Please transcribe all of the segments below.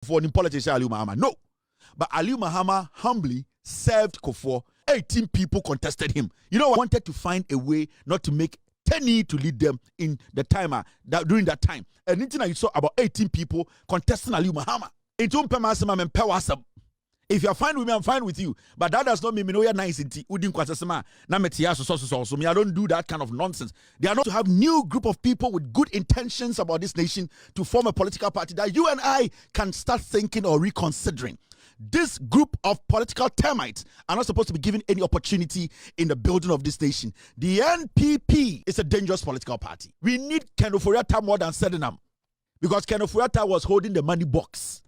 for the politician Aliu Mahama. No. But Aliu Mahama humbly served Kufuor. 18 people contested him. You know, I wanted to find a way not to make Tenny to lead them in the timer during that time. And anything you saw about 18 people contesting Aliu Mahama. If you're fine with me, I'm fine with you. But that does not mean you're nice. I don't do that kind of nonsense. They are not to have new group of people with good intentions about this nation to form a political party that you and I can start thinking or reconsidering. This group of political termites are not supposed to be given any opportunity in the building of this nation. The NPP is a dangerous political party. We need Ken Ofori-Atta more than Sedenam. Because Ken Ofori-Atta was holding the money box.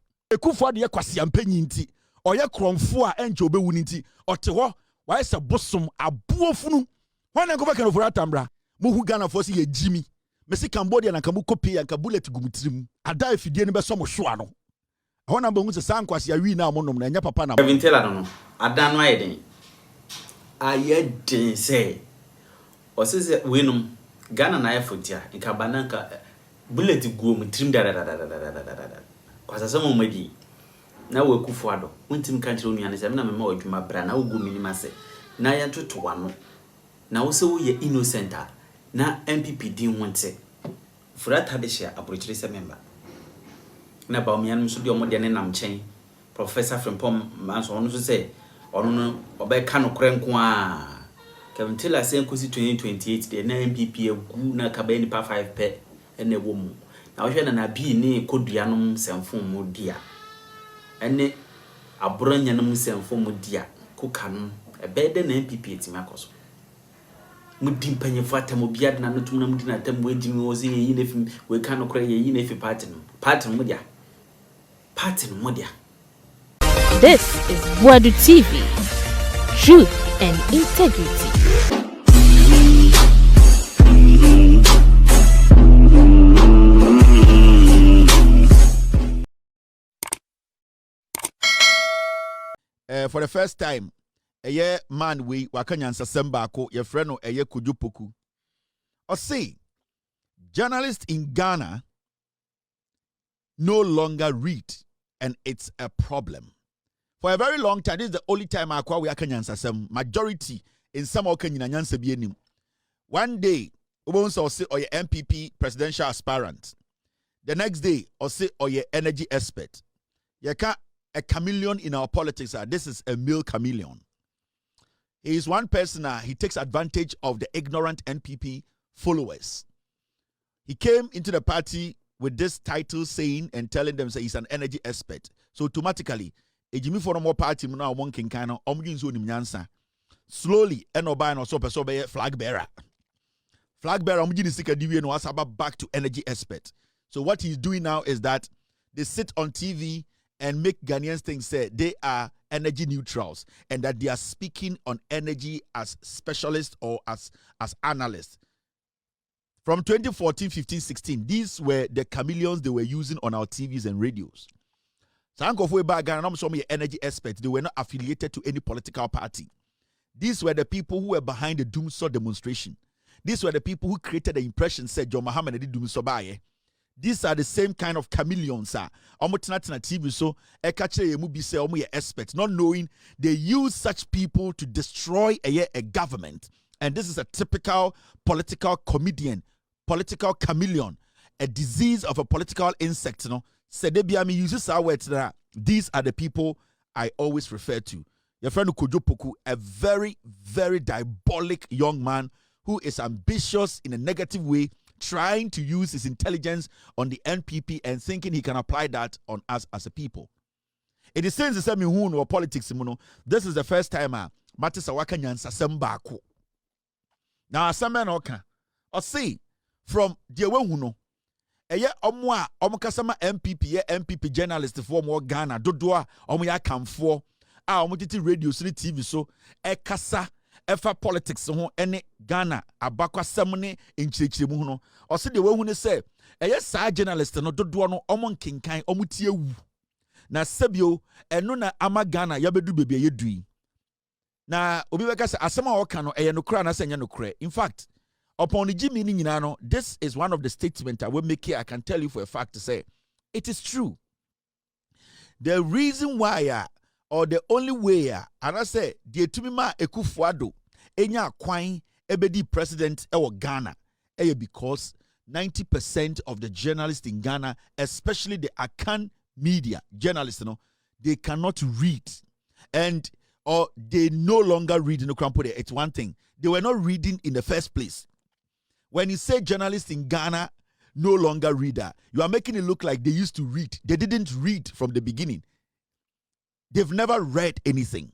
Oya kromfo a enje obewu nti oteho wa ese bosom abuofunu wan na go Ken Ofori-Atta mbra mo hu Ghana for se ye jimi mesi Cambodia na kamu kopi ya Bullêt gumutirim ada efidie ne beso mo hwo ano hona bangu se sankwase ya wi na monom na nya papa na Kevin Taylor no ada no ayeden ayeden se o se wenum Ghana na ayefotia nka bananka Bullêt gumutirim da kwasa samo madi na we kufuado wontim kantre onuane se na mema odwuma bra na ogu minima se na ya totowa no na wo se wo ye innocent na NPP din wonte Ofori-Atta de share approach se member na Bawumia no so de omode ne nam chen Professor Frimpom manso ono so se ono no obeka no krenko a Kevin Taylor se nkosi 2028 de na NPP egu na kaba ni pa 5 pe ene wo mu na wo hwe na bi ni kodua no semfon mu dia ene abranya no musemfo mu dia koka no ebede na NPP etimi akoso mudi mpanyefo atam obiade na notum na mudi na atam wagimi ozi yi na fi we ka no kore yi na fi party no mu dia This is Boadu TV, truth and integrity. For the first time, a man we wakanyansa sembako ye friend no eye kujupoku. Or say, journalists in Ghana no longer read, and it's a problem. For a very long time, this is the only time we wakanyansa sem majority in some okanyansa bienim. One day, we say or your NPP presidential aspirant. The next day, or say or your energy expert. You can't a chameleon in our politics. This is a male chameleon. He is one person. He takes advantage of the ignorant NPP followers. He came into the party with this title saying and telling them say he's an energy expert. So automatically, a Jimmy for more party now one king kind of slowly and also flag bearer. Flag bearer back to energy expert. So what he's doing now is that they sit on TV and make Ghanaians think say they are energy neutrals and that they are speaking on energy as specialists or as analysts. From 2014, 15, 16, these were the chameleons they were using on our TVs and radios. So I'm going back and some energy experts. They were not affiliated to any political party. These were the people who were behind the Doomsday demonstration. These were the people who created the impression said John Mohammed did Doomsday. These are the same kind of chameleons. TV so experts, not knowing they use such people to destroy a government. And this is a typical political comedian, political chameleon, a disease of a political insect. Uses our words. These are the people I always refer to. Your friend Kojopoku, a very, very diabolic young man who is ambitious in a negative way, trying to use his intelligence on the NPP and thinking he can apply that on us as a people. It is saying the same in politics. This is the first time Matisa Wakanyansa Sembako. Now, some men or say from the Huno, a year omwa omkasama MPP journalist for more Ghana, Dodua, Omuya come for our radio, TV, so a kasa. Efa politics any Ghana abakwa semne enchirichirimu ho no o se de wahu ne se eye saa journalist no dodo no omon kinkan omutie wu na sebio eno na ama Ghana yabedu bebia yedui na obi beka se asema a oka no eye nokra na senya nokra. In fact, upon the Jimmy ni nyina no, this is one of the statements I will make here. I can tell you for a fact to say it is true. The reason why or the only way and I say the Tumima Ekufuado enya kwan ebedi president ewo Ghana because 90% of the journalists in Ghana, especially the Akan media journalists, they cannot read, and or they no longer read in the Krampode. It's one thing. They were not reading in the first place. When you say journalists in Ghana no longer reader, you are making it look like they used to read. They didn't read from the beginning. They've never read anything.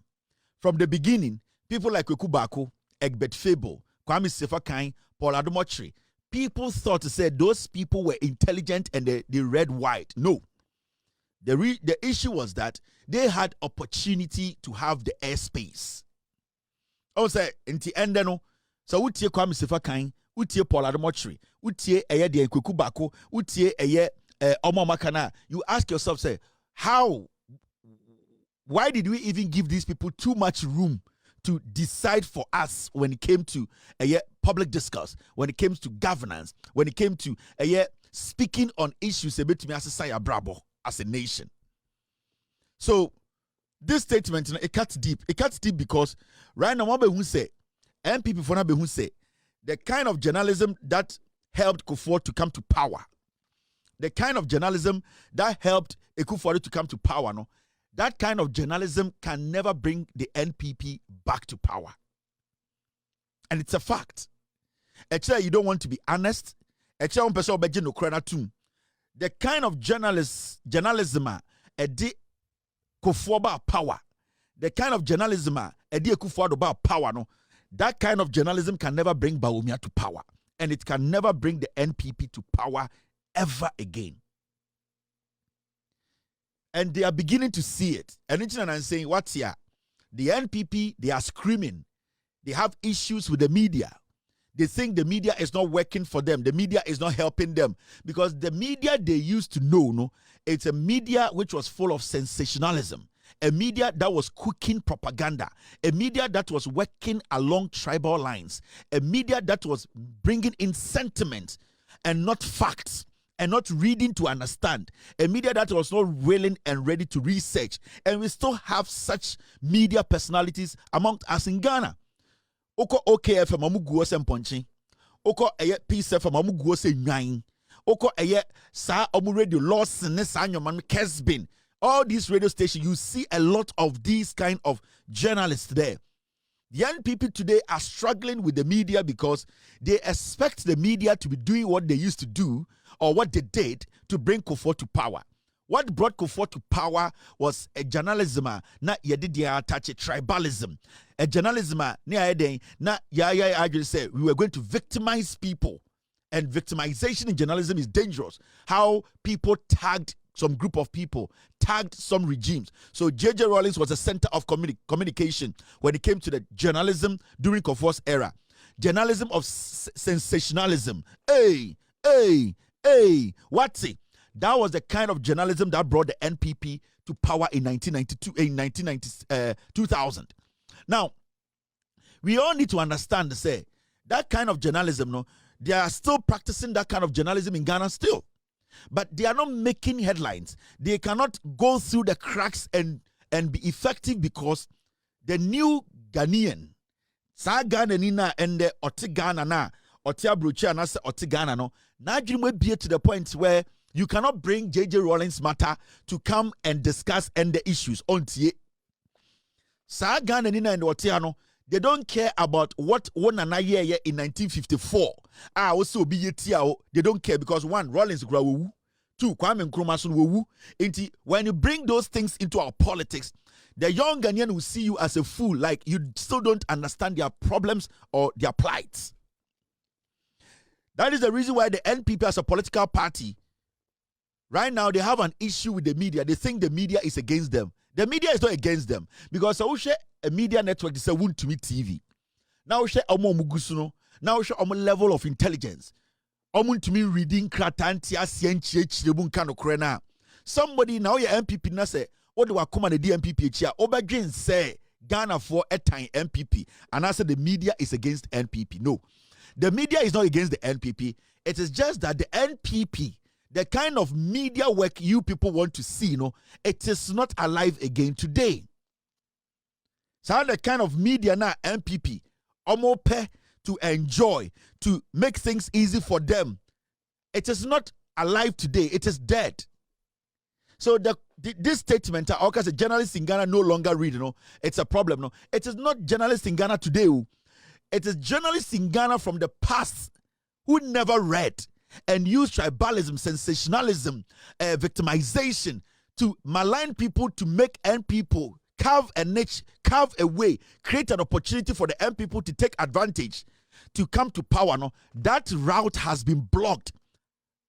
From the beginning, people like Kweku Bako, Egbert Fable, Kwame Sefakai, Paul Adomochri, people thought to say those people were intelligent and they read wide. No. The issue was that they had opportunity to have the airspace. Also, in the end, so utie Kwame Sefakai, utie Paul Adomochri, utie eye de Kweku Bako, utie eye Omo Makana. You ask yourself, say, why did we even give these people too much room to decide for us when it came to public discourse, when it came to governance, when it came to speaking on issues about me as a nation? So this statement, it cuts deep. It cuts deep because right now, what we say, NPP for now, we say the kind of journalism that helped Kufuor to come to power, the kind of journalism that helped Kufuor to come to power, that kind of journalism can never bring the NPP back to power. And it's a fact. Actually, you don't want to be honest. Actually, the kind of journalism edi Kufuor ba power. The kind of journalism edi Kufuor ba power, that kind of journalism can never bring Bawumia to power. And it can never bring the NPP to power ever again. And they are beginning to see it. And I'm saying, what's here? The NPP, they are screaming. They have issues with the media. They think the media is not working for them. The media is not helping them. Because the media they used to know, it's a media which was full of sensationalism. A media that was cooking propaganda. A media that was working along tribal lines. A media that was bringing in sentiment and not facts. And not reading to understand. A media that was not willing and ready to research. And we still have such media personalities among us in Ghana. Oko OKFM amuguo se mponchi. Oko eye PCFM amuguo se nwan. Oko eye sa omu radio Lawson ne sa nyoman Kesbin. All these radio stations, you see a lot of these kind of journalists there. The NPP today are struggling with the media because they expect the media to be doing what they used to do or what they did to bring Kufuor to power. What brought Kufuor to power was a journalism, not yedidia touch tribalism. A journalism, na I just say we were going to victimize people, and victimization in journalism is dangerous. How people tagged some group of people, tagged some regimes. So J.J. Rawlings was a center of communication when it came to the journalism during Kufuor's era. Journalism of sensationalism. What's it? That was the kind of journalism that brought the NPP to power in 2000. Now, we all need to understand, say, that kind of journalism, they are still practicing that kind of journalism in Ghana still. But they are not making headlines. They cannot go through the cracks and be effective because the new Ghanaian, sa Ghana nina and the Oti Ghana na, Oti Abrochi and Oti Ghana no, now you be to the point where you cannot bring J.J. Rawlings matter to come and discuss and the issues on tie. Sa Ghana nina and Oti ano, they don't care about what one and a year in 1954. Also be yetia. They don't care because one, Rawlings grawu. Two, Kwame Nkrumah wu. When you bring those things into our politics, the young Ghanaian will see you as a fool, like you still don't understand their problems or their plights. That is the reason why the NPP as a political party, right now they have an issue with the media. They think the media is against them. The media is not against them because a media network is a wound to me TV. Now we share omo mugusuno. Now we share omo level of intelligence. Omo to me reading kratanti asienchi chibun kano krena. Somebody now your MPP na say what do I come on the DMPP chia? Obagin say Ghana for a time MPP and I said the media is against NPP. No, the media is not against the NPP. It is just that the NPP the kind of media work you people want to see, it is not alive again today. So the kind of media now NPP, pay to enjoy, to make things easy for them, it is not alive today. It is dead. So this statement, as a journalist in Ghana no longer read, it's a problem. No, it is not journalists in Ghana today. It is journalists in Ghana from the past who never read and use tribalism, sensationalism, victimization to malign people, to make N people carve a niche, carve a way, create an opportunity for the N people to take advantage, to come to power. No, that route has been blocked.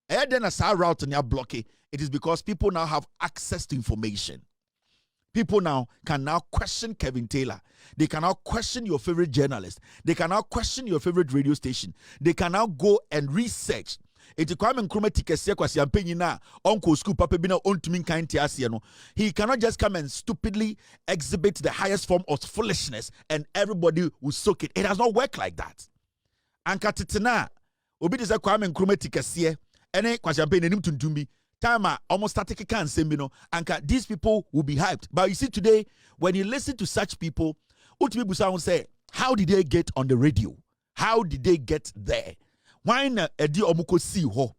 And then as our route and blockade, it is because people now have access to information. People now can question Kevin Taylor. They can now question your favorite journalist. They can now question your favorite radio station. They can now go and research. Iti Kwame Nkrumah tikesia kwasi ampenyi na uncle school papa bina ontumi kan tiasia no. He cannot just come and stupidly exhibit the highest form of foolishness and everybody will soak it. It does not work like that. Anka titina obi de Kwame Nkrumah tikesia ene kwasi ampenyi nim tuntumbi. Time almost static can say, anka these people will be hyped. But you see today, when you listen to such people, ultimately sound say, how did they get on the radio? How did they get there? Why na edi omuko see ho?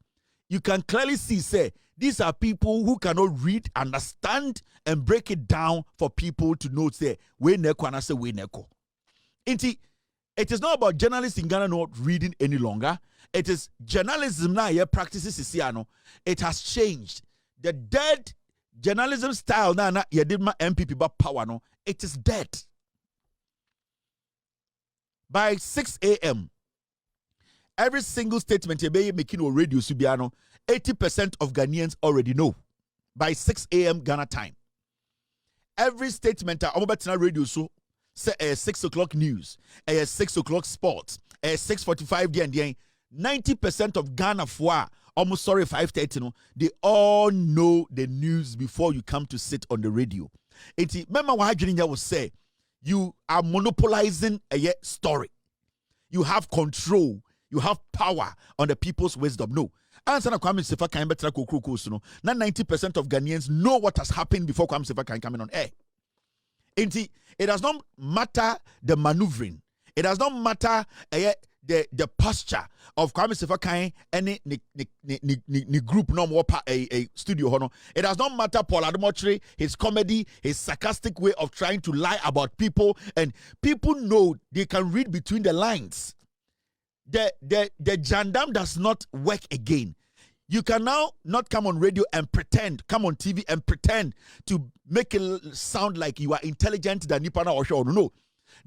You can clearly see, say, these are people who cannot read, understand, and break it down for people to know, say, we neko and I say we neko. It is not about journalists in Ghana not reading any longer. It is journalism now here practices isiano. It has changed. The dead journalism style now you did my NPP but power no. It is dead. By 6 a.m. every single statement you be making on radio subiano, 80% of Ghanaians already know. By 6 a.m. Ghana time. Every statement on radio so say 6 o'clock news, 6 o'clock sports, 6:45 day 90% of Ghana almost 5:30 no, they all know the news before you come to sit on the radio. Remember what Hajrinya was say, you are monopolizing a story. You have control, you have power on the people's wisdom. No. Answer Kwame Sefa kan betra kokoko no. Now 90% of Ghanaians know what has happened before Kwame Sefa kan coming on air. It does not matter the maneuvering. It does not matter the posture of Kwame Sefa Kan any group no more a studio hono. It does not matter Paul Ademotre, his comedy, his sarcastic way of trying to lie about people, and people know they can read between the lines. The jandam does not work again. You can now not come on radio and pretend, come on TV and pretend to make it sound like you are intelligent than Nipana or show. No.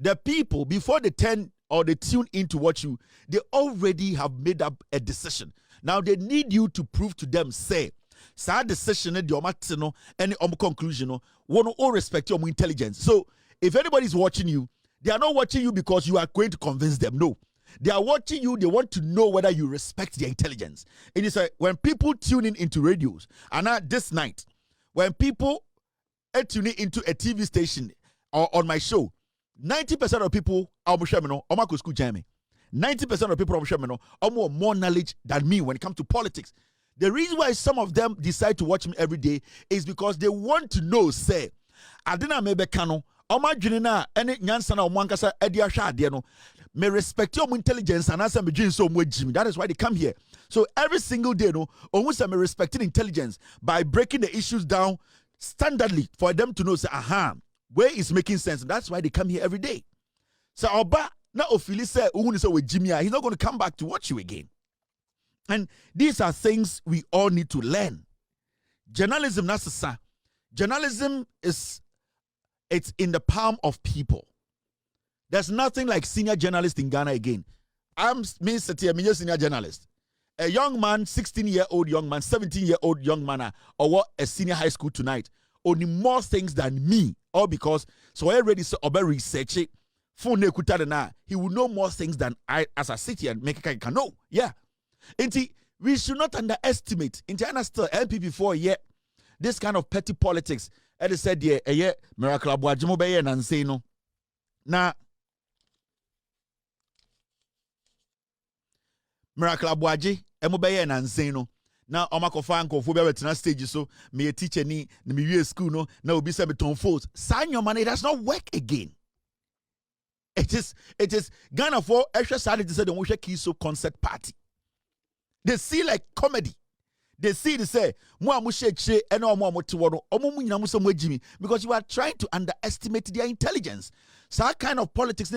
The people, before they turn or they tune in to watch you, they already have made up a decision. Now they need you to prove to them, say, sad decision, the any conclusion, one all respect your intelligence. So if anybody is watching you, they are not watching you because you are going to convince them. No. They are watching you. They want to know whether you respect their intelligence. It is when people tune in into radios, and this night, when people tune in into a TV station or on my show, 90% of people are 90% of people are more knowledge than me when it comes to politics. The reason why some of them decide to watch me every day is because they want to know, say, Adina Mebekano, Oma Junina, any Nyansana, Mwankasa, Edia Shadiano. May respect your intelligence and answer me so much. That is why they come here. So every single day, no, almost I'm respecting intelligence by breaking the issues down standardly for them to know, say, aha, where is making sense. That's why they come here every day. So Oba na ofili say with Jimmy, he's not going to come back to watch you again. And these are things we all need to learn. Journalism, journalism it's in the palm of people. There's nothing like senior journalist in Ghana again. I'm senior journalist. A young man, 16-year-old young man, 17-year-old young man, or what a senior high school tonight, only more things than me. All because so I already saw about research it. He will know more things than I as a city and make it can know. Yeah. We should not underestimate. In China still NPP for yet this kind of petty politics. As I said, yeah, miracle Boadu and say no. Now Miracle Boadu and say no. Now omakofa anko phobia betina stage so me a teacher ni me school no na obi say beton force. Sign your money, it does not work again. It is Ghana for extra Saturday to say the Kiso concert party. They see like comedy. They see they say because you are trying to underestimate their intelligence. So that kind of politics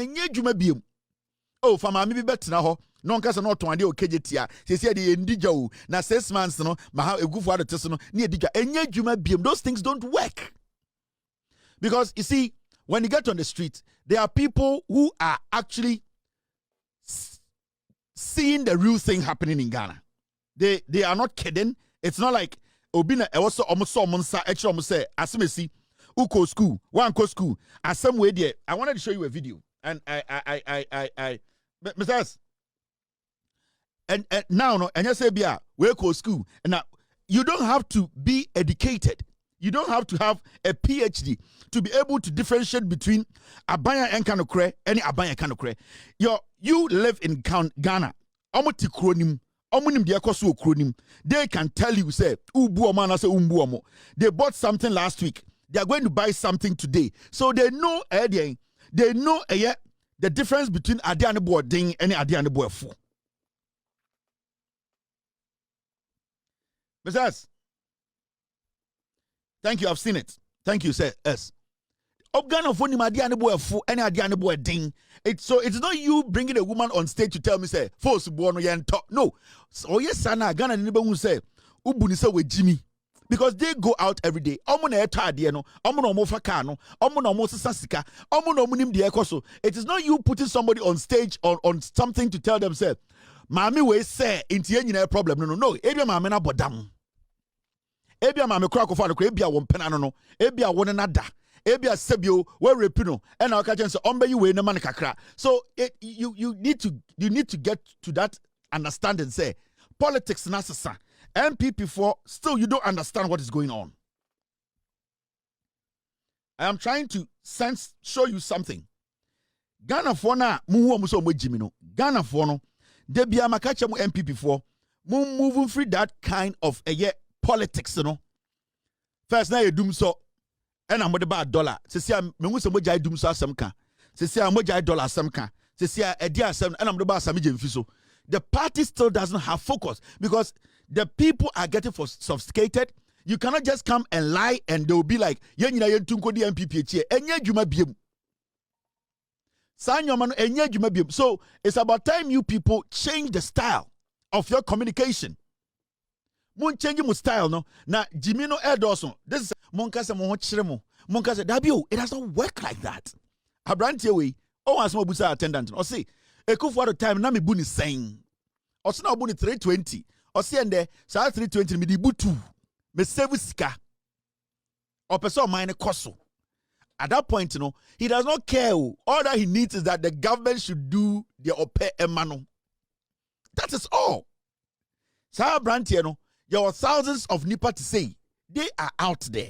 oh for my better now. No case no to ade okejetia. Say the endija na 6 months no ma ha egu for the no na edija enye dwuma biem. Those things don't work. Because you see, when you get on the street, there are people who are actually seeing the real thing happening in Ghana. They are not kidding. It's not like obina also almost actually almost say asemesi uko school one ko school asem way there. I wanted to show you a video and I Mr. And now no and you say bia we go school and now you don't have to be educated. You don't have to have a PhD to be able to differentiate between Abaya and Kanokre and Abaya Kanokre. You live in Ghana. They can tell you, say, they bought something last week. They are going to buy something today. So they know the difference between Adiane Boarding and Adiane Boafu. Mrs. Thank you, I've seen it. Thank you, sir. Yes. So it's not you bringing a woman on stage to tell me say force no. So yes, Sana Ghana neighbor say ubunisa with Jimmy because they go out every day. It is not you putting somebody on stage on something to tell them say, "Mami we say inti problem." No. Ebia mami na bodam. Ebia mami kura kofa no ebia won pena no. Ebia won nada. Ebia sebio we repino and our catch say ombe you we na man kakra. So you need to get to that understanding say politics na sasa. NPP for still you don't understand what is going on. I am trying to show you something. Ghana for na muhu omuso omojimi no. Ghana for no de bia makacha mu NPP for moving free that kind of politics no. First na yedum so and I'm about $1. See, I'm Mujai Dum Samka. See, I'm Mujai dollar Samka. See, a dear son, and I'm the boss. The party still doesn't have focus because the people are getting sophisticated. You cannot just come and lie and they'll be like, NPP, so it's about time you people change the style of your communication. Mun change my style no. Na Jimino Edoson. This is Monkasa Mohochremo. Monkasa Dabio. It does not work like that. Abrantie we. Oh, as busa attendant. Or say, a coup for the time na me buni saying. Or so now buni 320. Or say and there, sa 320 me di butu. Me serviska. Or person mine koso. At that point, you know, he does not care. All that he needs is that the government should do their ope emano. That is all. Sa Abrantie, you know. There are thousands of Nipa to say they are out there.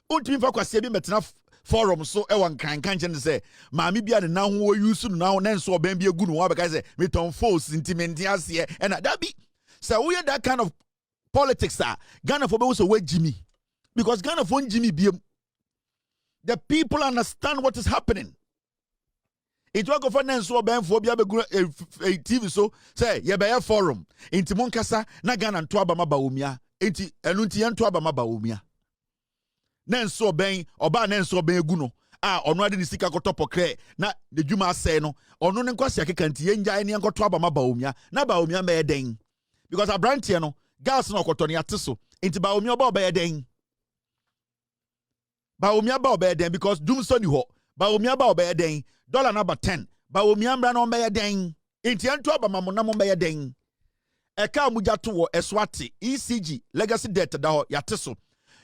Untimi fa kwase bi metena forum so e wan kan say maami bia ne na ho use now na so oban bi egu no wa be say me ton force intimenti ase and that be so we that kind of politics Ghana for be so we Jimmy because Ghana for Jimmy bi the people understand what is happening. It will go for Nenso Ben for TV so say ye be forum. Inti Monkasa na Ghana to abama Bawumia. Inti enunti yan to abama Bawumia. Nenso Ben oba Nenso Ben guno. Ono ade ni sika ko topokre na de dwuma say no. Ono ne nkwase akekanti ye njae ne yanko to abama Bawumia. Na Bawumia me den. Because Abrantie no gas no kotoni ateso. Inti Bawumia oba oba den. Bawumia ba oba den because dum so ni ho. Bawumia ba oba den. Dollar number 10. Bawumia mbra no mbe den. Inti anto abama mo na mo mbe den. Eka mujato wo eswati ECG legacy debt da ho yateso.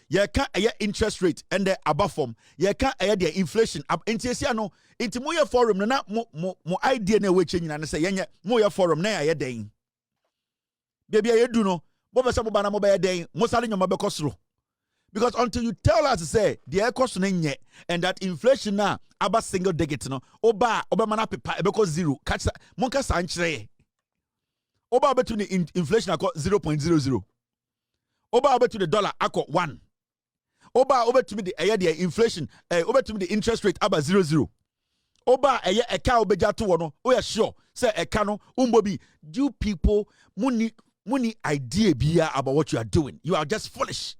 Ye ka interest rate and the above form. Ye ka the inflation. Inti esia no inti mo ye forum no na mo idea na we change na say yenye mo ye forum na ye den. Baby ye do no. Bo be se bo ba na mo be den. Mo sale nyoma be kosro. Because until you tell us to say the air cost and that inflation now about single digit no oba mana pepa because zero catch monka sanchre oba between inflation at 0.00 Oba over to the dollar ako 1. Oba over to me the inflation, over to me the interest rate aba 0. Oba eka obeja to wono. We are sure say eka no umbobi. You people muni idea biya about what you are doing. You are just foolish.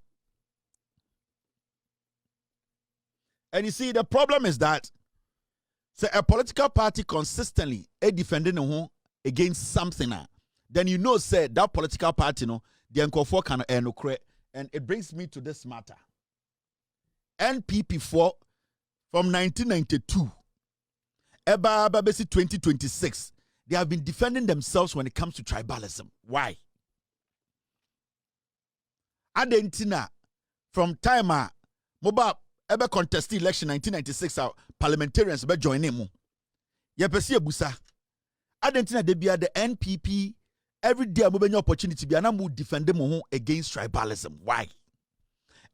And you see, the problem is that say a political party consistently defending against something, then you know say that political party the NPP can and it brings me to this matter. NPP from 1992 eba 2026 they have been defending themselves when it comes to tribalism. Why? Adentina from time mobile ebe contest election 1996 parliamentarians be join him. Ye pesi ebusa. Adentina de bia the NPP every day mo be opportunity bia na mo defend them against tribalism. Why?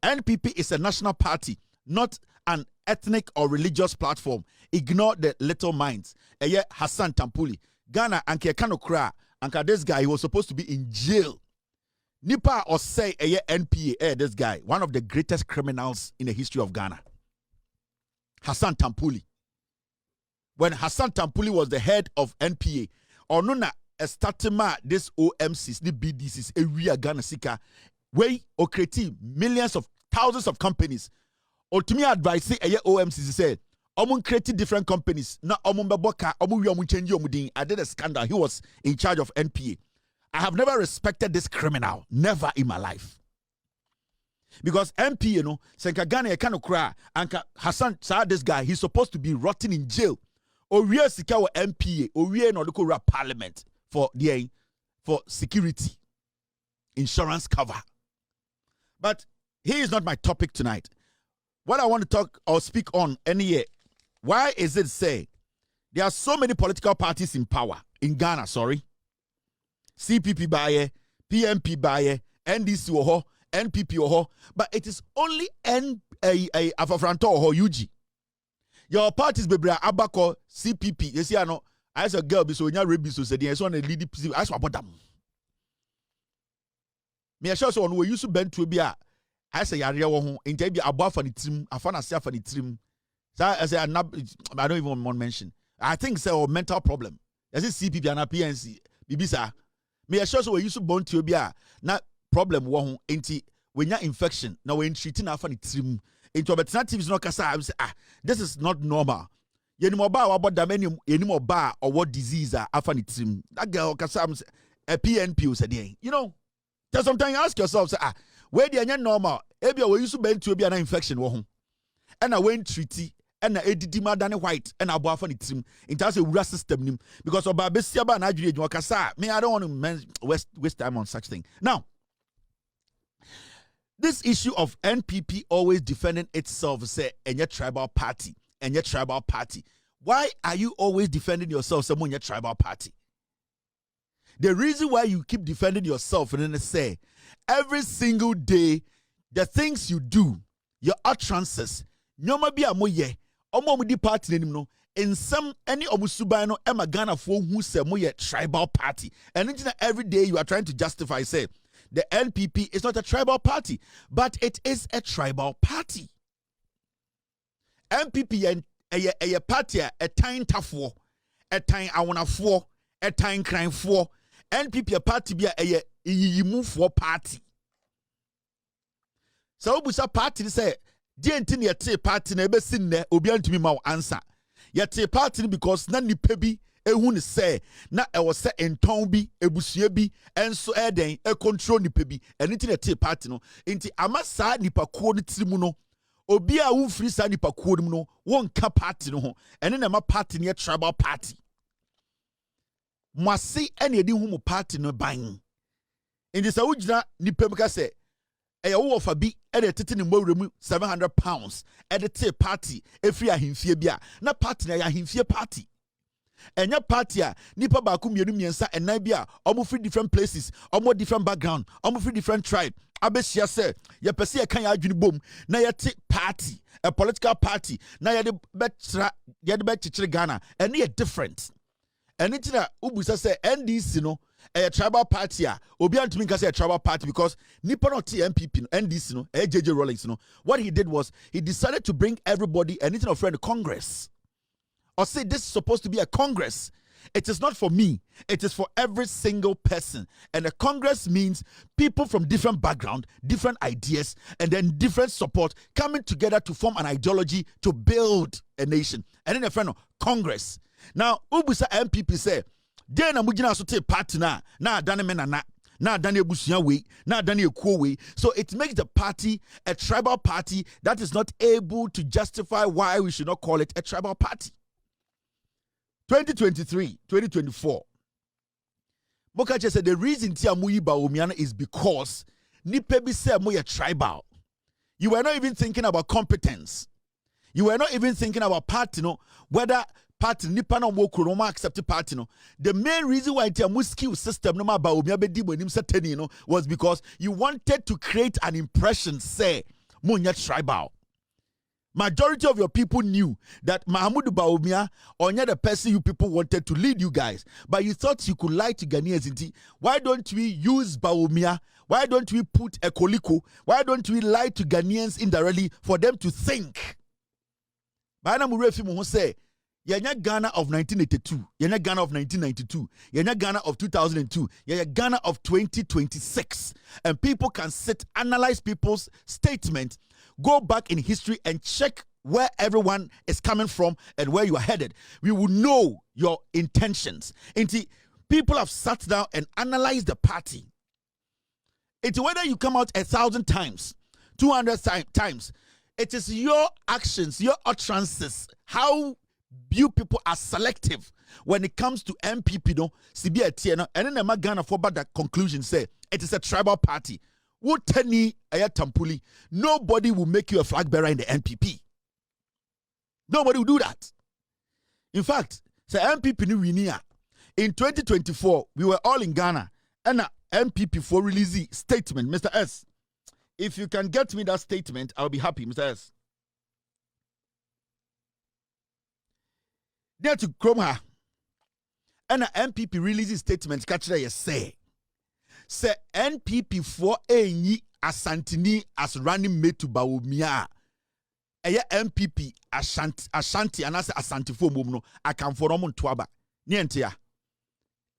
NPP is a national party, not an ethnic or religious platform. Ignore the little minds. Eye Hassan Tampuli. Ghana anke kanokra. Anka this guy, he was supposed to be in jail. Nipa or say NPA, this guy, one of the greatest criminals in the history of Ghana. Hassan Tampuli. When Hassan Tampuli was the head of NPA, or nona estatema this OMCs, the BDCs, area Ghana sika, way or creating millions of thousands of companies. Or to me advice say OMCs said, Omun created different companies. Na omun beboka, omun change omudin. I did a scandal. He was in charge of NPA. I have never respected this criminal. Never in my life. Because MP, Senka Ghana kind cry. Anka Hassan saw this guy. He's supposed to be rotting in jail. Or we are secure MPA. Or we are not looking at parliament for security, insurance cover. But he is not my topic tonight. What I want to talk or speak on why is it say there are so many political parties in power in Ghana? Sorry. CPP baye, PMP baye, NDC oho, NPP oho, but it is only Afafranto oho UG. Your parties bebra abako CPP. You see, I know as a girl be so nya rebi so said yes one lead I saw about them. Me sure so on we used to bend to be a I say area wo ho enti be above for the team, afana sia for the team. So I say I don't even want to mention. I think it's a mental problem. Is it CPP and PNC? Bibisa. Me sure so we used to born to be a na problem wo ho enti when you infection now when treating after the team into alternatives no kasa I say this is not normal. You know about what damn any more bar or what disease after the team. That girl kasa a PNP said you know. Just sometimes you ask yourself say where the normal ebia we used to bend to be an infection wo ho. And I went treaty and I did madane white and I bought for the team in terms of ura system nim because of babesiaba na adwire edwon kasa me I don't want to waste time on such thing. Now this issue of NPP always defending itself say enye tribal party. Why are you always defending yourself someone your tribal party? The reason why you keep defending yourself and then say every single day the things you do, your utterances, nyoma bi amoye omo di party nim no in some any omusuban no ema Ghana fo hu se moye tribal party and every day you are trying to justify say the NPP is not a tribal party but it is a tribal party. NPP a party a time tafo a time awonafo a time crime for NPP a party be a yiyimu for party. So busa party say DNT ne yete party na ebe sin ne obi antumi ma answer. Yete party because na nipa bi ehu ne say na e wo se enton bi ebusua bi enso eden e control nipa bi eniti ne yete party no enti amasa nipa ko ne tirimu no obi a wo free sa nipa ko no no won ka party no ho ene na ma party ne tribal party. Mwase ene edi hu mu party no ban. Enti sa wugina nipa mka say e wo ofa bi e de tete ne mwuremu 700 pounds e de te party e free ahemfie bia na party na ahemfie party enya party a nipa ba ku mienu miensa enan bia omo free different places omo different background omo free different tribe abesia se ye pese ye kan ya adwini bom na ye te party a political party na ye de betra ye de bechichire Ghana ene ye different ene tina ubusa se NDC no a tribal party. Obi antumi nka say a tribal party because nipa no T NPP no NDC no JJ Rawlings no. What he did was he decided to bring everybody and a friend Congress. Or say this is supposed to be a Congress. It is not for me. It is for every single person. And a Congress means people from different background, different ideas, and then different support coming together to form an ideology to build a nation. And then a friend of Congress. Now, Ubusa NPP say, "Then I'm going to take part na dane menana, na dane ebusuya we, na dane ekuo we." So it makes the party a tribal party that is not able to justify why we should not call it a tribal party. 2023, 2024. Mokache said the reason Tia Muyi Bawumia is because Nipebi said Muya tribal. You were not even thinking about competence. You were not even thinking about party, no, whether party nipa no wokuroma accept party no. The main reason why Tia Mu skill system no ma Bawumia be di bonim seteni no was because you wanted to create an impression say Munya tribal. Majority of your people knew that Mahmoud Bawumia or the person you people wanted to lead you guys. But you thought you could lie to Ghanaians. Why don't we use Bawumia? Why don't we put a Koliko? Why don't we lie to Ghanaians indirectly for them to think? Bayana Murefi Muho say, Yenya Ghana of 1982, Yenya Ghana of 1992, Yenya Ghana of 2002, Yenya Ghana of 2026. And people can sit, analyze people's statement, go back in history and check where everyone is coming from and where you are headed. We will know your intentions. Inti, people have sat down and analyzed the party. It's whether you come out 1,000 times, 200 times. It is your actions, your utterances, how you people are selective when it comes to NPP, no, CBA, no, and then the Ghana for that conclusion say it is a tribal party. Nobody will make you a flag bearer in the NPP. Nobody will do that. In fact, the NPP in 2024, we were all in Ghana, and NPP for release statement, Mr. S. If you can get me that statement, I'll be happy, Mr. S. There to Chroma, and NPP releases statement, catch that say NPP for any Asantini as running mate to Bawumia. NPP Ashanti and as Asanti for Mumno, I can for Romon Twaba. Nientia.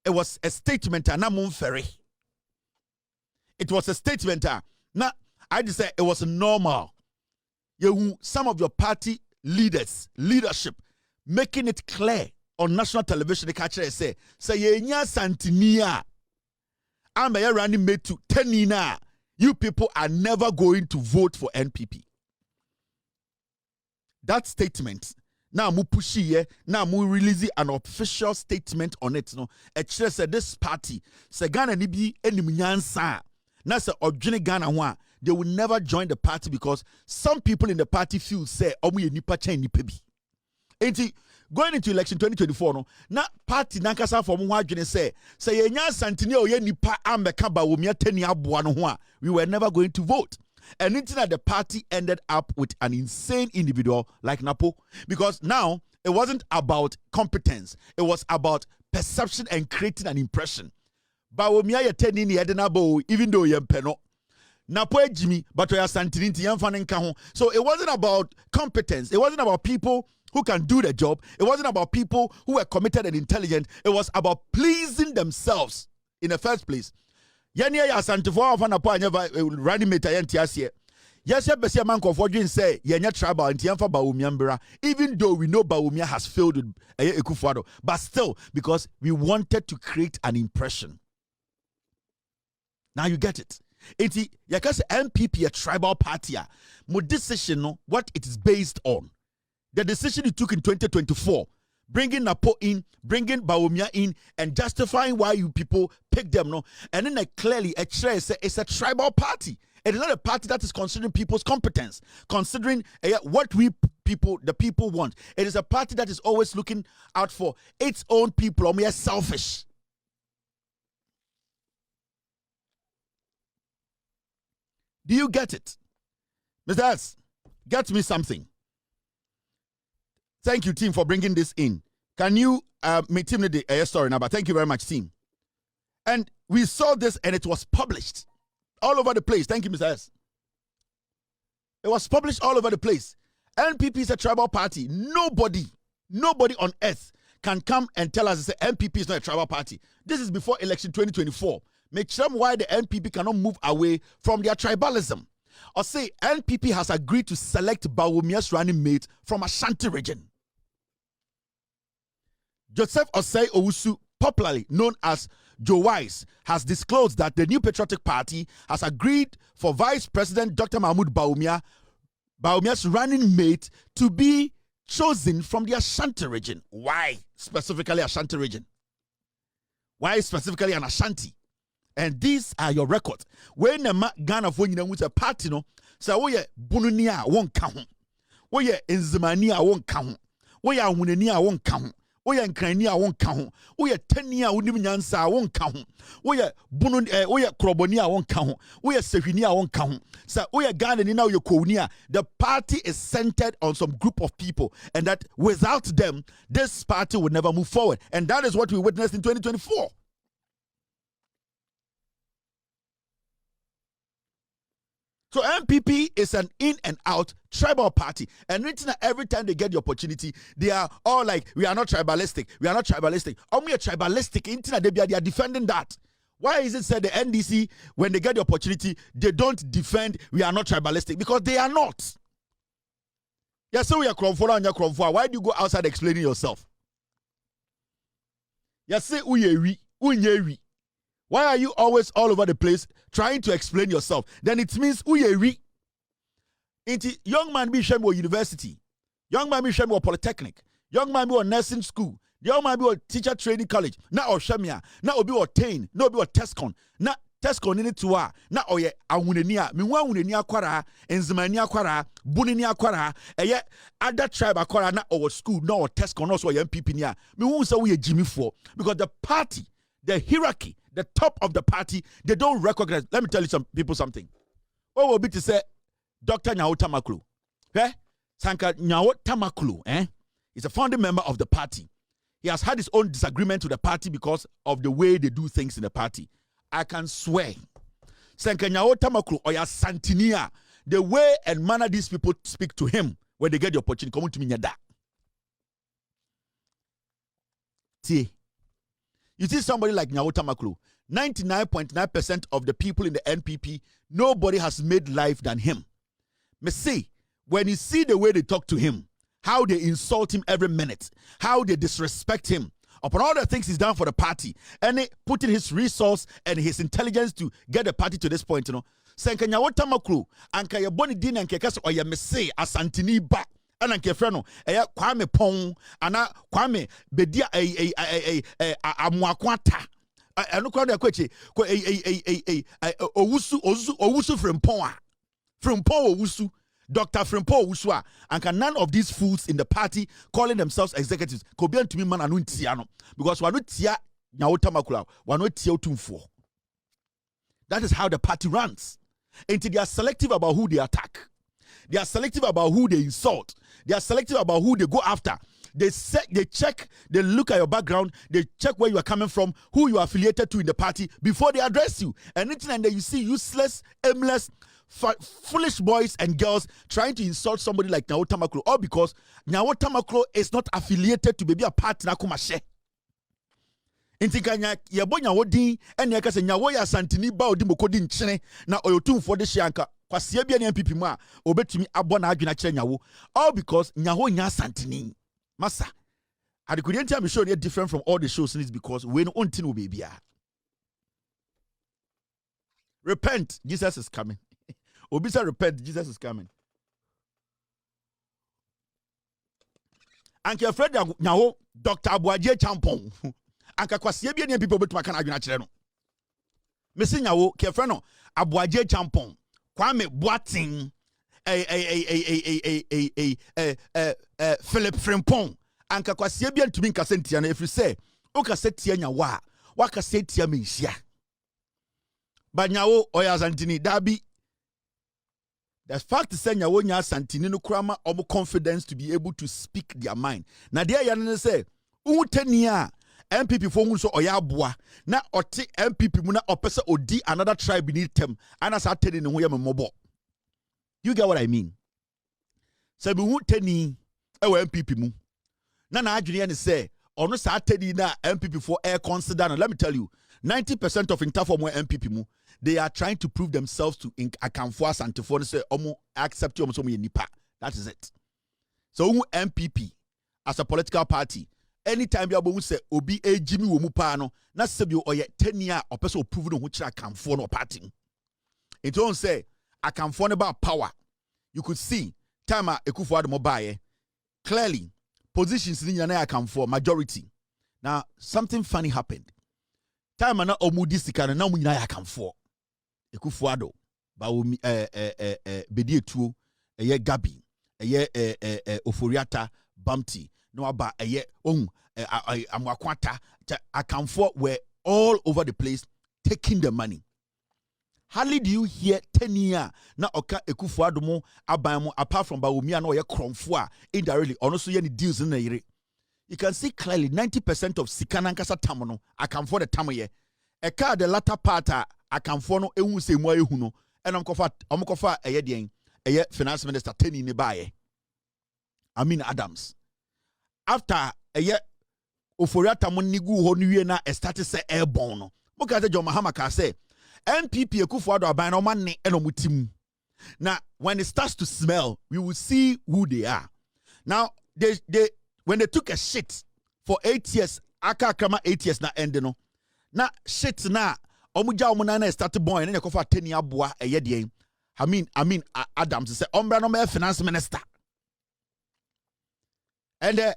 It was a statement and I'm ferry. It was a statement. Now, I just say it was normal. Some of your party leadership, making it clear on national television, the catcher say Yenya Santinia. I'm a running mate to Tenina. You people are never going to vote for NPP. That statement. Now mu pushi ye. Now mu release an official statement on it. No, actually said this party. Se Ghana ni bi enimnyansa. Na se odwene Ghana ho. They will never join the party because some people in the party feel say omu ye nipa chen nipa bi. Enti going into election 2024 no na party nankasa for mo adwene say yenya santini o ye nipa ambeka Bawumia tani aboa no ho a we were never going to vote. And it's that the party ended up with an insane individual like Napo because now it wasn't about competence, it was about perception and creating an impression. Bawumia ye tani ni edenabo even though ye mpeno Napo Jimmy but we are santini nti yemfa nka ho. So it wasn't about competence, it wasn't about people who can do the job. It wasn't about people who were committed and intelligent. It was about pleasing themselves in the first place. Yenya ya santifo of an appoint running mate yentiasie. Yes, besia man confordin say yenya tribal and tiamfa Bawumia, even though we know Bawumia has failed with Ekufuado, but still because we wanted to create an impression. Now you get it. Iti yakase NPP a tribal party. Mo decision no what it is based on. The decision you took in 2024, bringing Napo in, bringing Bawumia in, and justifying why you people picked them, no, and then clearly it's a tribal party. It is not a party that is considering people's competence, considering what the people want. It is a party that is always looking out for its own people, or mere selfish. Do you get it? Mr. S, get me something. Thank you, team, for bringing this in. Can you meet him the story now? But thank you very much, team. And we saw this and it was published all over the place. Thank you, Mr. S. It was published all over the place. NPP is a tribal party. Nobody on earth can come and tell us that NPP is not a tribal party. This is before election 2024. Make sure why the NPP cannot move away from their tribalism. Or say NPP has agreed to select Bawumia's running mate from Ashanti region. Joseph Osei Owusu, popularly known as Joe Wise, has disclosed that the New Patriotic Party has agreed for Vice President Dr. Mahmoud Bawumia's running mate to be chosen from the Ashanti region. Why specifically Ashanti region? Why specifically an Ashanti? And these are your records. When the Ghana for you with a party, no, so we Bununia won't count. We Enzimania won't count. We are Wunenia won't count. We are Krania won't count. We are 10 year Unimiansa won't count. We are Bunun, we are Krobonia won't count. We are Sefinia won't count. So we are Ghana now your Konia. The party is centered on some group of people, and that without them, this party would never move forward. And that is what we witnessed in 2024. So MPP is an in and out tribal party. And every time they get the opportunity, they are all like, we are not tribalistic. We are not tribalistic. We are tribalistic. They are defending that. Why is it said the NDC, when they get the opportunity, they don't defend we are not tribalistic? Because they are not. Yes, so we are Kromfora and Kromfora. Why do you go outside explaining yourself? Yes, say we. Why are you always all over the place trying to explain yourself? Then it means uyeri. Inti young man be shembo university, young man be shembo polytechnic, young man be nursing school, young man be teacher training college. Na o shemia, na obi obtain, na obi Tescon, na Tescon ini tuwa, na oye awunenia, miwa awunenia kwara, enzimani akwara, bunini akwara, eye other tribe akwara na our school, na or Tescon also MPP niya. Miwa say we Jimmy for because the party, the hierarchy, the top of the party, they don't recognize. Let me tell you some people something. What will be to say, Dr. Nyawo Tamaklu? Sanka Nyawo Tamaklu, is a founding member of the party. He has had his own disagreement with the party because of the way they do things in the party. I can swear. Sanka Nyawo Tamaklu or ya Santinia, the way and manner these people speak to him when they get the opportunity, come to me nyada. See. You see somebody like Nyawo Tamaklu, 99.9% of the people in the NPP, nobody has made life than him. Me see, when you see the way they talk to him, how they insult him every minute, how they disrespect him, upon all the things he's done for the party, and they put in his resource and his intelligence to get the party to this point, you know. Senka Nyawo Tamaklu, anka ye boni din anke kasa o ye me say asantini ba. Ana nke freno eya Kwame Pong ana Kwame bedia amuakwata eno kwa de kwachi ko owusu Frimpong owusu Dr. Frimpong owusu a anka none of these fools in the party calling themselves executives ko be antumi man anu ntia no because wanu tia Nyawo Tamakula wanu tia otumfo. That is how the party runs. Until they are selective about who they attack. They are selective about who they insult. They are selective about who they go after. They check, they look at your background, they check where you are coming from, who you are affiliated to in the party before they address you. And then you see useless, aimless, foolish boys and girls trying to insult somebody like Nyawo Tamaklo, all because Nyawo Tamaklo is not affiliated to maybe a party na kumashe. Intikanya yebo Nyawo din ene yaka se Nyawo ya santini ba odi mokodi nchene na oyotumfo de hyanka kwasie bia ne MPP mu a obetumi abo na adwena kire Nyawo, all because Nyawo nya santini masa adekudi am show different from all the shows is because we no onti no baby. Repent, Jesus is coming. Obisa repent, Jesus is coming. Anke Fred Nyawo Dr. Abuaje Champon anka kwasie bia ne people betuma kana adwena kire no mesi Nyawo ke Fred no Abuaje Champon Kwame Boatin Philip Frimpong anka kwasie bia ntumi nkase ntia na efri se o kase tia Nyawo a wa kase tia menhia ba Nyawo oya santini dabi. The fact is Nyawo nya santini no krama omo confidence to be able to speak their mind na dia ya ne say utani a NPP for so oya na ote NPP mu na opese odi another tribe beneath them and as attending no yam mobo. You get what I mean? So we won't teni NPP mu. Na adwene ne say ono sa attending na NPP for air consider. Let me tell you, 90% of interform NPP mu, they are trying to prove themselves to akamfo asantefo and say omo accept you omo nipa. That is it. So NPP as a political party, anytime you abo say obi ejimi wo mu pa no na sebio oye 10 year or person prove no ho kira akamfo no party. It won't say akamfo about power. You could see time Akufo-Addo mobile clearly positions in your akamfo majority. Now something funny happened. Time na omudi sika na mu nyina akamfo. Akufo-Addo Bawumia bedi etuo eye Gabi eye Oforiata Bamti no aba eye amwakwata akamfo were all over the place taking the money. Hardly do you hear 10 year na oka Akufo-Addo mo aban mo apart from Bawumia no ye kromfo a indirectly ono so ye ni deals in na yire. You can see clearly 90% of sikanankasa tam no akamfo the tam ye. Eka the latter part akamfo no ehun se mu ayehu no ena omkofa eye den eye finance minister Teni ne bae. Adams. After eye Oforiata mo nigu ho no wie na start say airborne no. Mo ka say John Mahama ka say NPP Akufo-Addo aban no man ne eno mutim. Now when it starts to smell, we will see who they are. Now they when they took a shit for 8 years, aka krama 8 years na end no. Na shit na omuja omuna na start boy na yakofa 10 year boa eye de. Adams say ombra no me finance minister. And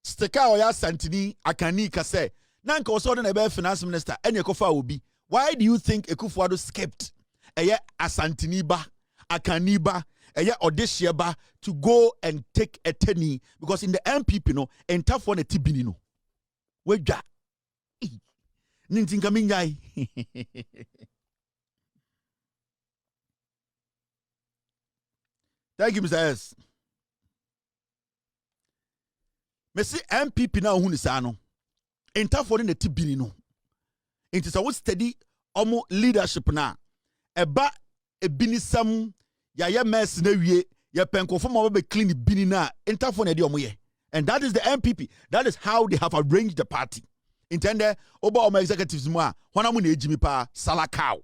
stika oya santini akani ka say na nka oso na be finance minister ene yakofa obi. Why do you think Akufo-Addo skipped eye asantini ba akani ba eye odeshia ba to go and take a tenny? Because in the NPP no enta for na tibini no wedwa nintinka minyai. Thank you, Mr. S. Messi NPP na hu ni sa no enta for na tibini no. It is a steady omo leadership na eba ebinisam ya ye mess na wie ye penkofo mo be clean bini na enta for na de omo ye. And that is the NPP. That is how they have arranged the party. Intende oba omo executives mu a hona mu na ejimi pa salakao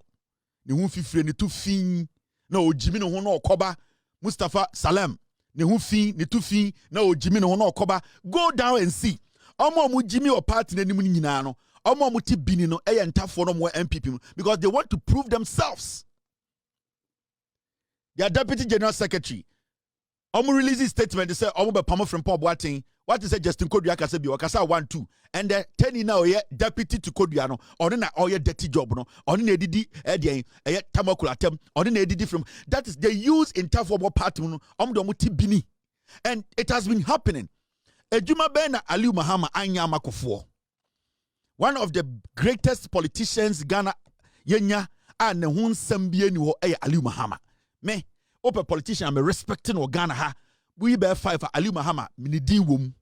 ne hu fifire ne tu fin na ojimi ne ho na okoba Mustafa Salem ne hu fin ne tu fin na ojimi ne ho na okoba. Go down and see omo mu jimi o party na nimu nyina no omo mu ti bini no e ntafo no mo NPP because they want to prove themselves. Their deputy general secretary omo release statement. They say omo be pamo from Paul Boatin. What is it? Justin Kodua kase bi wakasa 1-2 and the 10 now ye deputy to Kodua no oni na oye dirty job no oni na edidi e tamakula tem oni na edidi from that is they use in tough for party no omo do mo ti bini. And it has been happening. Ejuma be na Aliu Mahama anya makofo. One of the greatest politicians Ghana yenya a ne ho nsam bie ni ho e Aliu Mahama. Me open politician I'm respecting o Ghana ha. We be 5 Aliu Mahama minidi wom.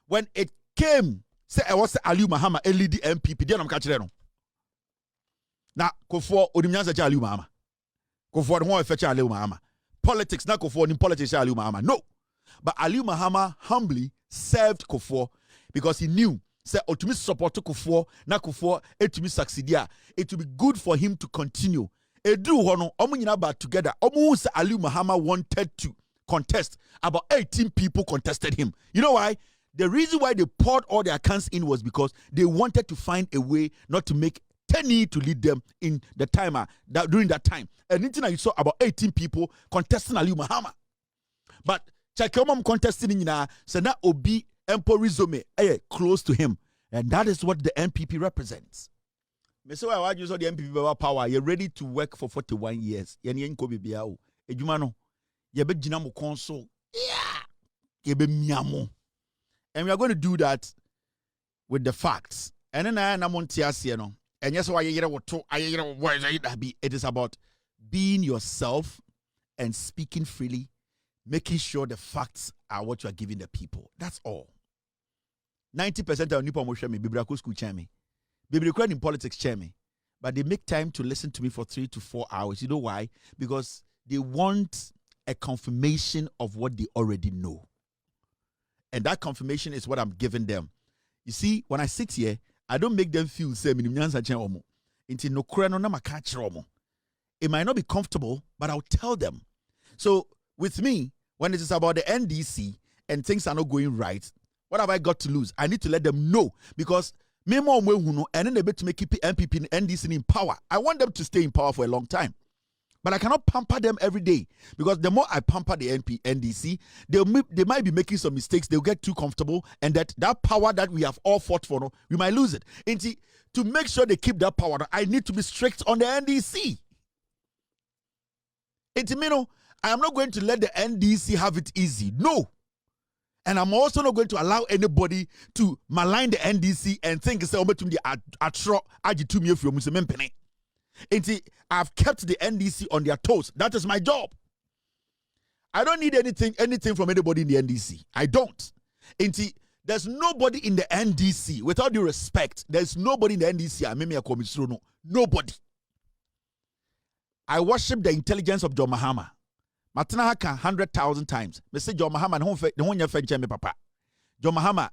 When it came, say I was Aliu Mahama lead NPP. Dey am ka kire no. Na Kofo odimnyansa cha Aliu Mahama. Kofo de ho e fe cha Aliu Mahama. Politics na Kofo ni politics cha Aliu Mahama. No. But Aliu Mahama humbly served Kofo because he knew say ultimate support to Kofo na Kofo etumi succeed. It will be good for him to continue. Edu hono omo nyina ba together. Omo say Aliu Mahama wanted to contest. About 18 people contested him. You know why? The reason why they poured all their cans in was because they wanted to find a way not to make Teni to lead them in the timer during that time. And until you saw about 18 people contesting Aliu Mahama. But Chakomam contesting in Sena Obi Empo Rizome close to him. And that is what the NPP represents. Me say why you saw the NPP power. You're ready to work for 41 years. Ejumano. Yebe jinamo console. Yeah. Yebe miamo. And we are going to do that with the facts. And then I am no. And yes, why it is about being yourself and speaking freely, making sure the facts are what you are giving the people. That's all. 90% of Nippon Moshe me, Bibrako school chair me. Bibrako in politics chair me. But they make time to listen to me for 3 to 4 hours. You know why? Because they want a confirmation of what they already know. And that confirmation is what I'm giving them. You see, when I sit here, I don't make them feel say it might not be comfortable, but I'll tell them. So with me, when it is about the NDC and things are not going right, what have I got to lose? I need to let them know, because me more and then they to make NPP and NDC in power. I want them to stay in power for a long time. But I cannot pamper them every day, because the more I pamper the NDC, they might be making some mistakes. They'll get too comfortable, and that power that we have all fought for, we might lose it. And to make sure they keep that power, I need to be strict on the NDC. And I am not going to let the NDC have it easy. No. And I'm also not going to allow anybody to malign the NDC and think it's I've kept the NDC on their toes. That is my job. I don't need anything from anybody in the NDC. I don't. There's nobody in the NDC, without due respect, there's nobody in the NDC. Nobody. I worship the intelligence of John Mahama. Matana haka 100,000 times. Me say John Mahama the one you me papa. John Mahama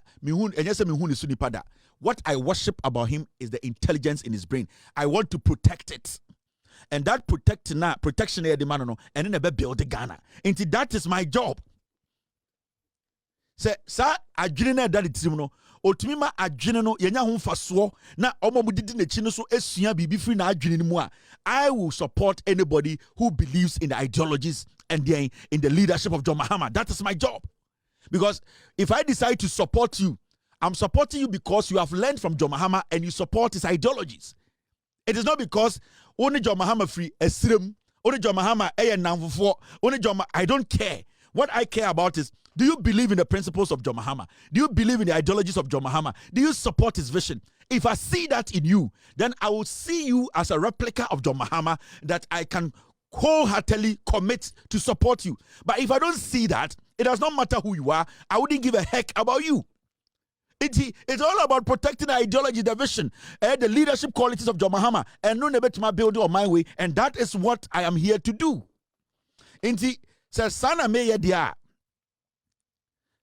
what I worship about him is the intelligence in his brain. I want to protect it. And that protection here and then a build the Ghana. And that is my job. Say sa adwene that it no otumima adwene no yenya ho mfaso na omomudidi na chi no so esua bibi free na adwene ni mu a I will support anybody who believes in the ideologies and in the leadership of John Mahama. That is my job. Because if I decide to support you, I'm supporting you because you have learned from John Mahama and you support his ideologies. It is not because only John Mahama free esrim, only John Mahama only John I don't care. What I care about is, do you believe in the principles of John Mahama? Do you believe in the ideologies of John Mahama? Do you support his vision? If I see that in you, then I will see you as a replica of John Mahama that I can wholeheartedly commit to support you. But if I don't see that, it does not matter who you are. I wouldn't give a heck about you. It's all about protecting the ideology, the vision, and the leadership qualities of John Mahama, and no never to my building on my way. And that is what I am here to do. Says Sana Meya dia.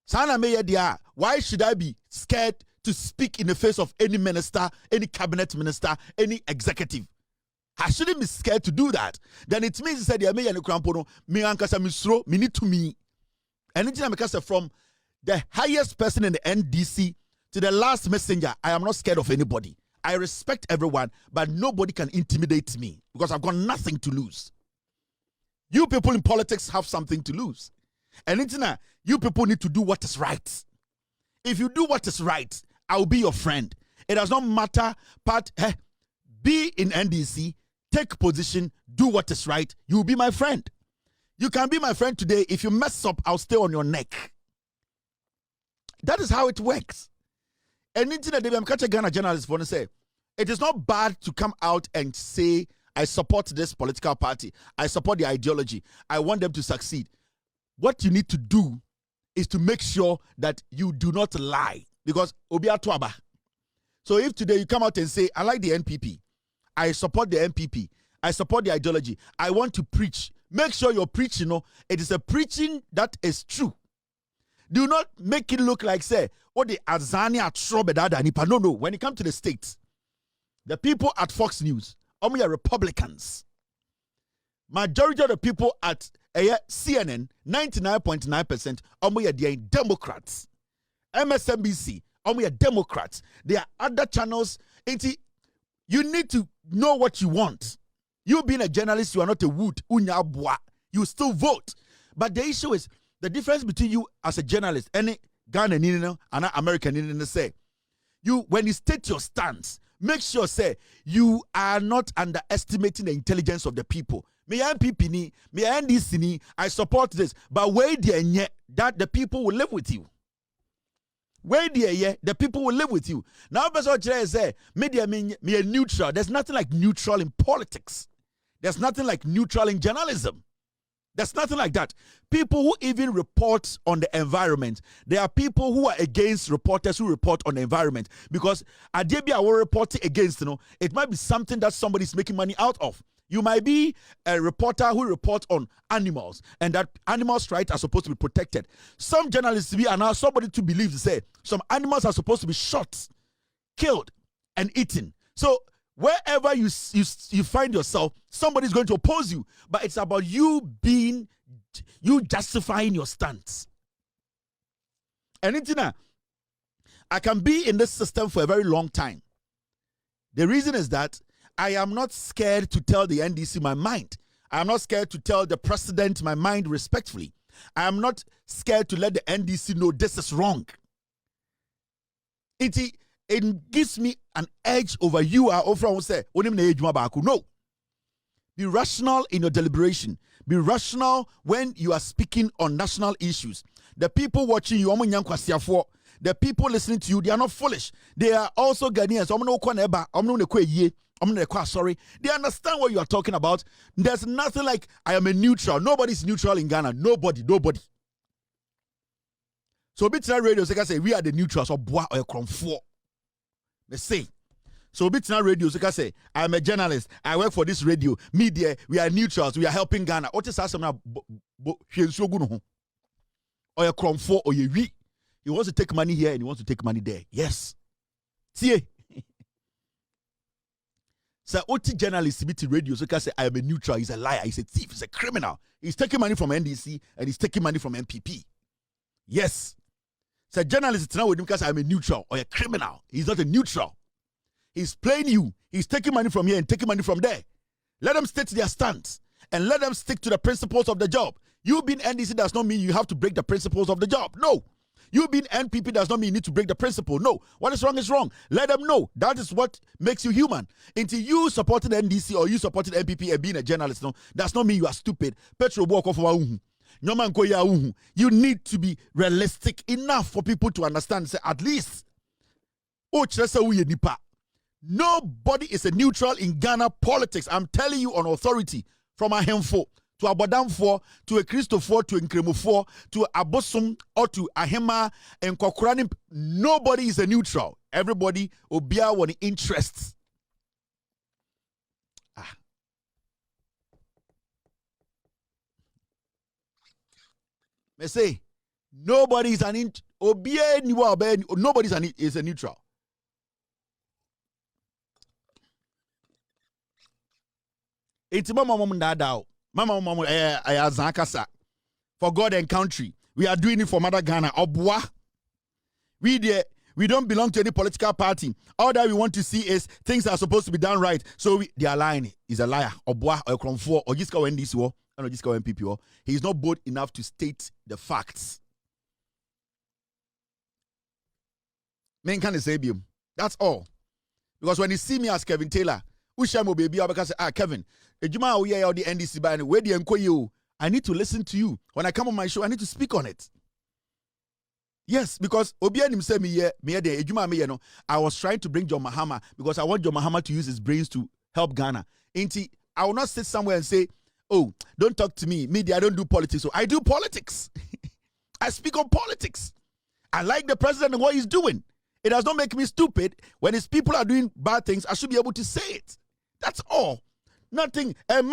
Sana Meya dia. Why should I be scared to speak in the face of any minister, any cabinet minister, any executive? I shouldn't be scared to do that. Then it means that the Meya Nukrampono, me ankasa misro, me need to me. And it's because from the highest person in the NDC to the last messenger, I am not scared of anybody. I respect everyone, but nobody can intimidate me because I've got nothing to lose. You people in politics have something to lose. And you people need to do what is right. If you do what is right, I'll be your friend. It does not matter, be in NDC, take position, do what is right, you'll be my friend. You can be my friend today. If you mess up, I'll stay on your neck. That is how it works. And I'm catching Ghana journalists for to say, it is not bad to come out and say, I support this political party. I support the ideology. I want them to succeed. What you need to do is to make sure that you do not lie. Because Obia Tuaba. So if today you come out and say, I like the NPP. I support the NPP. I support the ideology. I want to preach. Make sure your preaching, it is a preaching that is true. Do not make it look like, say, the Azania Trobedada Nipa. No. When it comes to the states, the people at Fox News, only are Republicans. Majority of the people at CNN, 99.9%, only are Democrats. MSNBC, only are Democrats. There are other channels. You need to know what you want. You being a journalist, you are not a wood. You still vote. But the issue is, the difference between you as a journalist, any Ghanaian and American, say, when you state your stance, make sure, say, you are not underestimating the intelligence of the people. Me NPP ni, me NDC ni, I support this. But wait there, that the people will live with you. Wait there, the people will live with you. Now, person say, media me neutral. There's nothing like neutral in politics. There's nothing like neutral in journalism. There's nothing like that. People who even report on the environment, there are people who are against reporters who report on the environment because Adebia will report against, it might be something that somebody's making money out of. You might be a reporter who reports on animals and that animals' rights are supposed to be protected. Some journalists are now somebody to believe to say some animals are supposed to be shot, killed, and eaten. So wherever you find yourself, somebody's going to oppose you. But it's about you justifying your stance. And I can be in this system for a very long time. The reason is that I am not scared to tell the NDC my mind. I am not scared to tell the president my mind respectfully. I am not scared to let the NDC know this is wrong. It gives me an edge over you. No. Be rational in your deliberation. Be rational when you are speaking on national issues. The people watching you, the people listening to you, they are not foolish. They are also Ghanaians. They understand what you are talking about. There's nothing like I am a neutral. Nobody's neutral in Ghana. Nobody. So Bitina Radio, so I say we are the neutrals or bois or cromfort. They say. So Bitina Radio, so I say I'm a journalist. I work for this radio media. We are neutrals. We are helping Ghana. What is asking now? Or a cromfort or ye we. He wants to take money here and he wants to take money there. Yes. See. So, OT journalist to radio, so can say I am a neutral. He's a liar. He's a thief. He's a criminal. He's taking money from NDC and he's taking money from NPP. Yes. So, journalist now with him because I'm a neutral or a criminal. He's not a neutral. He's playing you. He's taking money from here and taking money from there. Let them stick to their stance and let them stick to the principles of the job. You being NDC does not mean you have to break the principles of the job. No. You being NPP does not mean you need to break the principle. No. What is wrong is wrong. Let them know. That is what makes you human. Until you supported NDC or you supported NPP and being a journalist, no, does not mean you are stupid. You need to be realistic enough for people to understand. Say, at least, nobody is a neutral in Ghana politics. I'm telling you on authority from a handful. To Abadamfo, to a Christopher, to a Nkremofo, to a Bosom, or to a Hema, and Kokurani, nobody is a neutral. Everybody will be our interests. Me say, nobody is nobody is a neutral. It's mama for God and country. We are doing it for Mother Ghana. Obwa. We don't belong to any political party. All that we want to see is things are supposed to be done right. So they are lying. He's a liar. Obwa or Kromfo or Jiska NDC or Jiska NPP. He is not bold enough to state the facts. Men can say him. That's all. Because when you see me as Kevin Taylor, Ushamo baby, because Kevin, the NDC by where the you. I need to listen to you. When I come on my show, I need to speak on it. Yes, because Obianim said I was trying to bring John Mahama because I want John Mahama to use his brains to help Ghana. I will not sit somewhere and say, oh, don't talk to me. Media, I don't do politics. So I do politics. I speak on politics. I like the president and what he's doing. It does not make me stupid. When his people are doing bad things, I should be able to say it. That's all. Nothing. It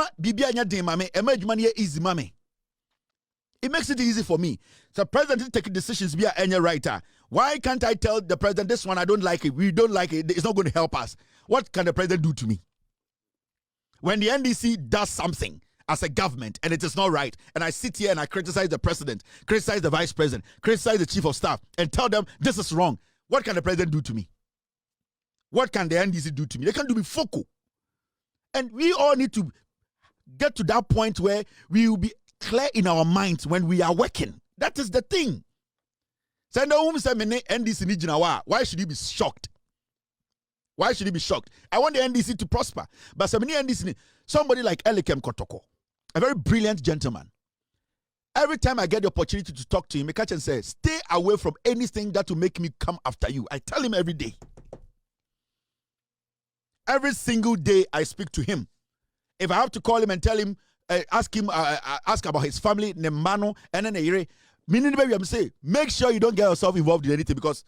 makes it easy for me. So president is taking decisions via any writer. Why can't I tell the president this one I don't like it? We don't like it. It's not going to help us. What can the president do to me? When the NDC does something as a government and it is not right, and I sit here and I criticize the president, criticize the vice president, criticize the chief of staff, and tell them this is wrong, what can the president do to me? What can the NDC do to me? They can do me foco. And we all need to get to that point where we will be clear in our minds when we are working. That is the thing. Why should he be shocked? Why should he be shocked? I want the NDC to prosper. But somebody like Elikem Kotoko, a very brilliant gentleman. Every time I get the opportunity to talk to him, I catch and say, stay away from anything that will make me come after you. I tell him every day. Every single day I speak to him. If I have to call him and tell him, ask him, ask about his family, Nemano, and then a meaning the baby, I'm saying, make sure you don't get yourself involved in anything because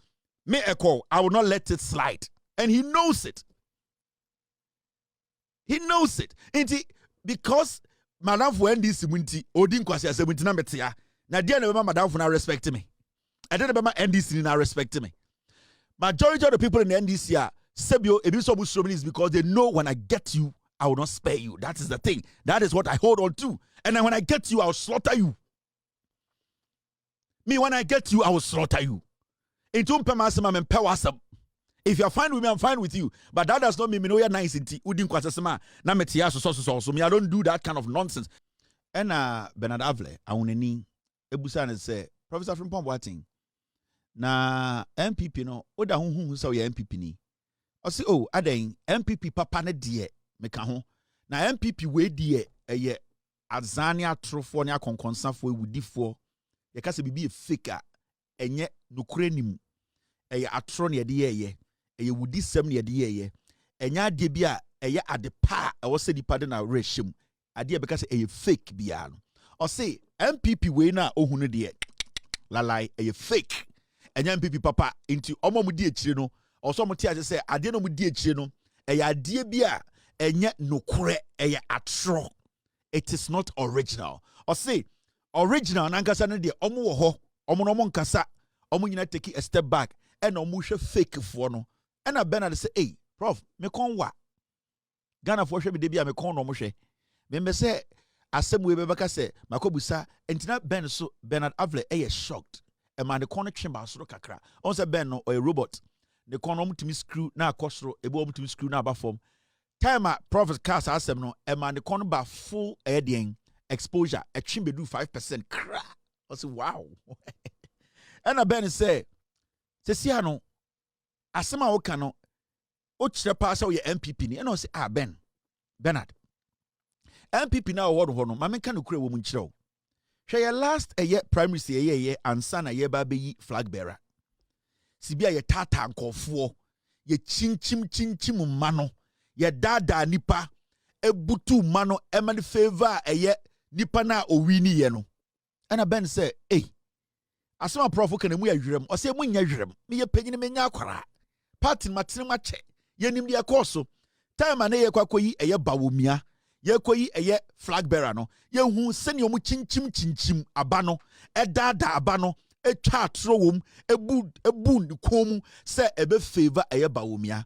me echo, I will not let it slide. And he knows it. He knows it. Because Madam for NDC Munti, Odin Kwasi as a Muntina Metia, now dear Madam for now respect me. I don't remember NDC now respect me. Majority of the people in the NDC are Sebio Ebiso is because they know when I get you, I will not spare you. That is the thing. That is what I hold on to. And then when I get you, I will slaughter you. Me, when I get you, I will slaughter you. If you're fine with me, I'm fine with you. But that does not mean me know you're nice in tea. Me, I don't do that kind of nonsense. And Bernard Avle, I want to Ebusan say, Professor from Pomboating. Na NPP no, oda who say NPP ni. I say, oh, aden NPP papa ne die meka ho. Na NPP we die eye azania trofo ne akonkonsafo ewudifo. Ye ka se bibi e fake a enye nokure nim. Eye atro ne de ye. Eye wudi sem ne de ye. Enya ade bi a eye ade pa e wo se dipa de na rehim. Ade e be ka se eye fake bia no. O say NPP we na ohunu de lalai eye fake. Enya NPP papa into omo mu di ekire no. Also mo ti ase say ade no mu di ekire no. Eye ade bi a enye nokure eye atro. It is not original. Or say original nankasa no de omo wo ho. Omo no mo nkasa. Omo nyina take a step back and omo hwe fake fo no. And Bernard say, "Hey, prof, me kon wa. Ghana for hwe me de bia me kon no mo hwe. Me say asem we be baka say makobusa entina Ben so Bernard Avle shocked. A man the corner chamber soro kakra. On say Ben no or a robot. The corner mutimi screw na akosro ebo mutimi screw na abafom. Time a prophet cast asem no a man the corner ba full airdying exposure a chimbe do 5% cra. I say wow. And a Ben say no asema woka no o kire pa say ye NPP ni. And I say Bernard NPP na award ho no ma menka no kure wo mu nkire o. Hwe ye last eye primary say ye ansa na ye ba be flag bearer. Sibia ye tata nkofo ye chinchim mano ye dada nipa ebutu mano emani favor eye nipa na owini ye no. And Ben say, "Hey, asema prof kan mu yadwerem o say mu nya dwerem me ye panyine me nya akwara party matene mache ye nim de ekoso time na ye kwakoyi eye Bawumia ye koyi eye flag bearer no ye hu sene omu chinchim abano edada abano etwa atro wom ebu nkom se ebe favor eye Bawumia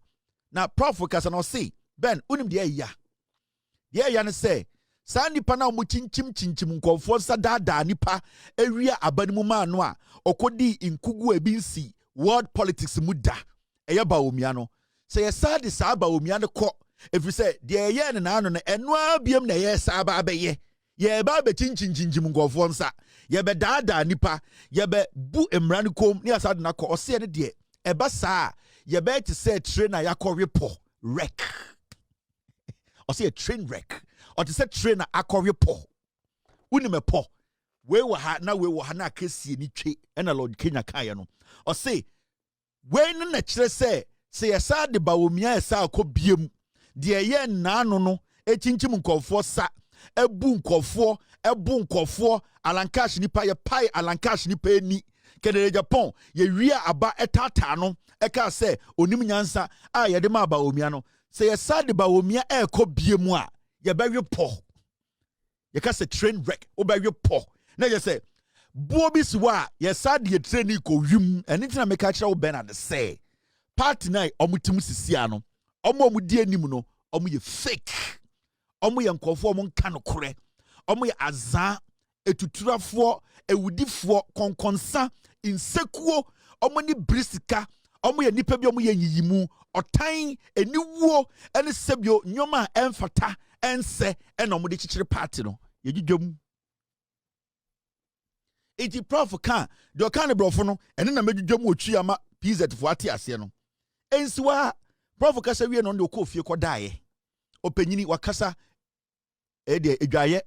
na prof kasa no say Ben unim de ya ne say sa nipa na omu chinchim nkonfo sa dada nipa ewia abanimu ma no a okodi inkugu ebinsi world politics muda eye Bawumia no say ye sa de sa Bawumia ne ko if you say de ye ne na no na eno abiem na ye sa ba ye ba be chinchim nkonfo nsa ye be dada nipa ye be bu emran kom ni asa de na ko o se ne de e ba sa ye be ti say trainer yakọ repo wreck o se train wreck or to say trainer akọwe po unime po we wo ha na kesi ni twe na Lord Kenya kan no or say we na kire say yesa de Bawumia yesa akobiem de ye na no echinchim nkofo sa ebu nkofo alankash nipa ye pai alankash nipa ni kedere Japan ye wia aba etata no eka say onim nyansa a ye de ma Bawumia no say yesa de Bawumia ekobiem a ye be po ye ka say train wreck o be po na ye say bobi siwa ye sad ye train ko wim anything na make kira wo Bernard say party na omutim sisia no omudi anim no omu ye fake omu ye nkofo omu nka no kore omu ye azan etuturafo ewudifo konkonsa insekuo omu ni brisika omu ye nipa bi omu ye nyiyimu otan eniwuo ene sebio nyoma emfata ense eno mo de chichire party no ye dwudwam eti prof kan de o kan brofo no ene na medwudwam otwi ama PZ fo ate ase no ensiwa prof kasa wie no de okofie kodae opanyini wakasa de edwaye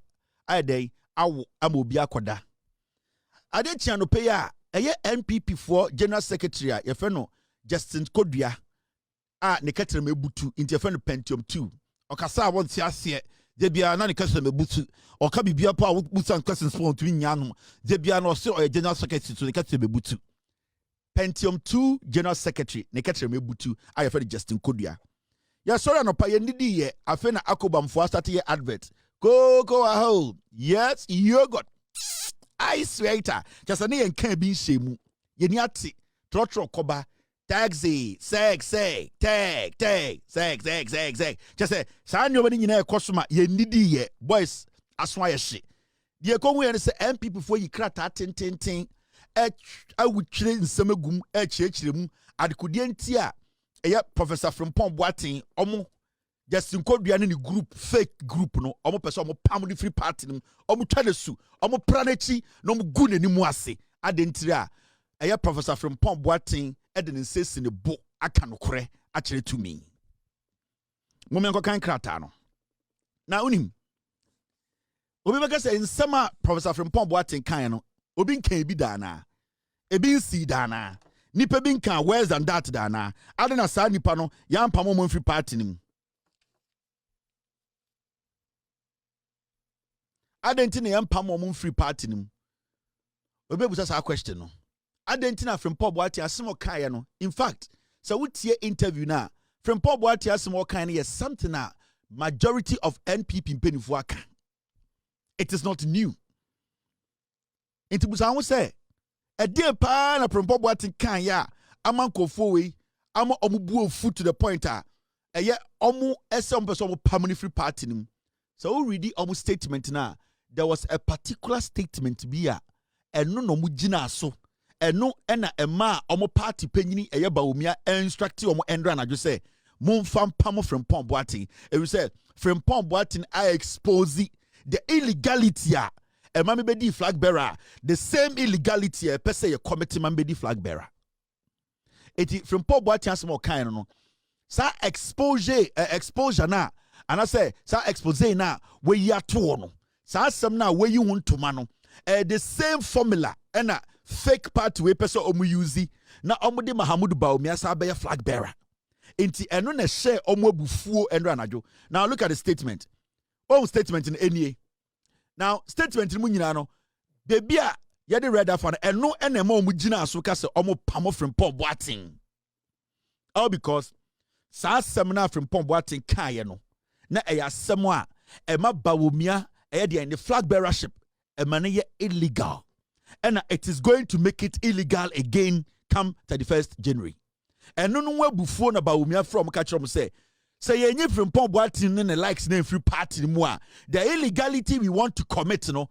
ayedai awo amobi akoda ade tia no pe ya eye NPP for general secretary a ye fe no Justin Kodua a ne ketere mebutu inte ye fe no Pentium 2 okasa won ti ase Debia na ne kasa mebutu or ka bibia pa butu questions for to nyano debia no so or general secretary to ne kasa mebutu Pentium 2 general secretary ne kasa mebutu aye for Justin Kodua ya sorry no pa ye ndidi ye afi na akobamfo start ye advert go aho yes yogurt I swear just ne yen kan bi nhemu ye ni ate trotro koba taxi sex tag sex just say saa nyoma ni nyina ekosoma ye ndidi ye boys aswa ye hye de konwu ye se NPP fo yi krata tententen awutwire nsamagum chirechiremu adekodie ntia eye Professor Frimpong Boatin omo Justin Kodua ne group fake group no omo pese omo pam the free party no omo twa de su omo pranechi no omo gu nanimu ase adentire a eye Professor Frimpong Boatin eden nsesi ne bo aka no kore a kire to me momenko kan krata no na unim obi beka say nsema Professor Frimpong Boatin kan no obi nkan bi dana ebi nsi dana nipa bi nkan worse than that dana adena sa nipa no ya mpamo mo free party nim adenti na ya mpamo mo free party nim obi busa sa question no adenti na Frimpong Boatin asemo kan no in fact so wotie interview na Frimpong Boatin asemo kan no yes something na majority of NPP mpenifu aka it is not new inti busa ho say e dey pa na Frimpong Boatin kan ya amankofo we ama omubu ofu to the point eye omu ese ompeso omu permanent free party nim so we read omu statement na there was a particular statement bia eno no mu gina so eno ena ema omu party panyini eye Bawumia instruct omu endra na jo say mumfam pam Frimpong Boatin e we say Frimpong Boatin I expose the illegality a man be flag bearer the same illegality a person you commit man be flag bearer eti Frimpong Boatin asmo kan no sa exposure na and I say sa expose na we ya to no sa asem na we yi huntoma no the same formula and a fake party we person omu use na omu de Mahamudu Bawumia sa be flag bearer enti eno na share omu abufuo enro anajo now look at the statement statement in any now statement mu nyina no baby a ye de read afan eno enema omu gina aso ka se omu pamo Frimpong Boatin all because sa semina Frimpong Boatin kan ye no na eya asem a ema Bawumia eye de the flag bearership ema ne ye illegal and it is going to make it illegal again come 31st January eno no wabufuo na Bawumia from ka kire mo say yenye Frimpong Boatin ne likes name free party mu a the illegality we want to commit no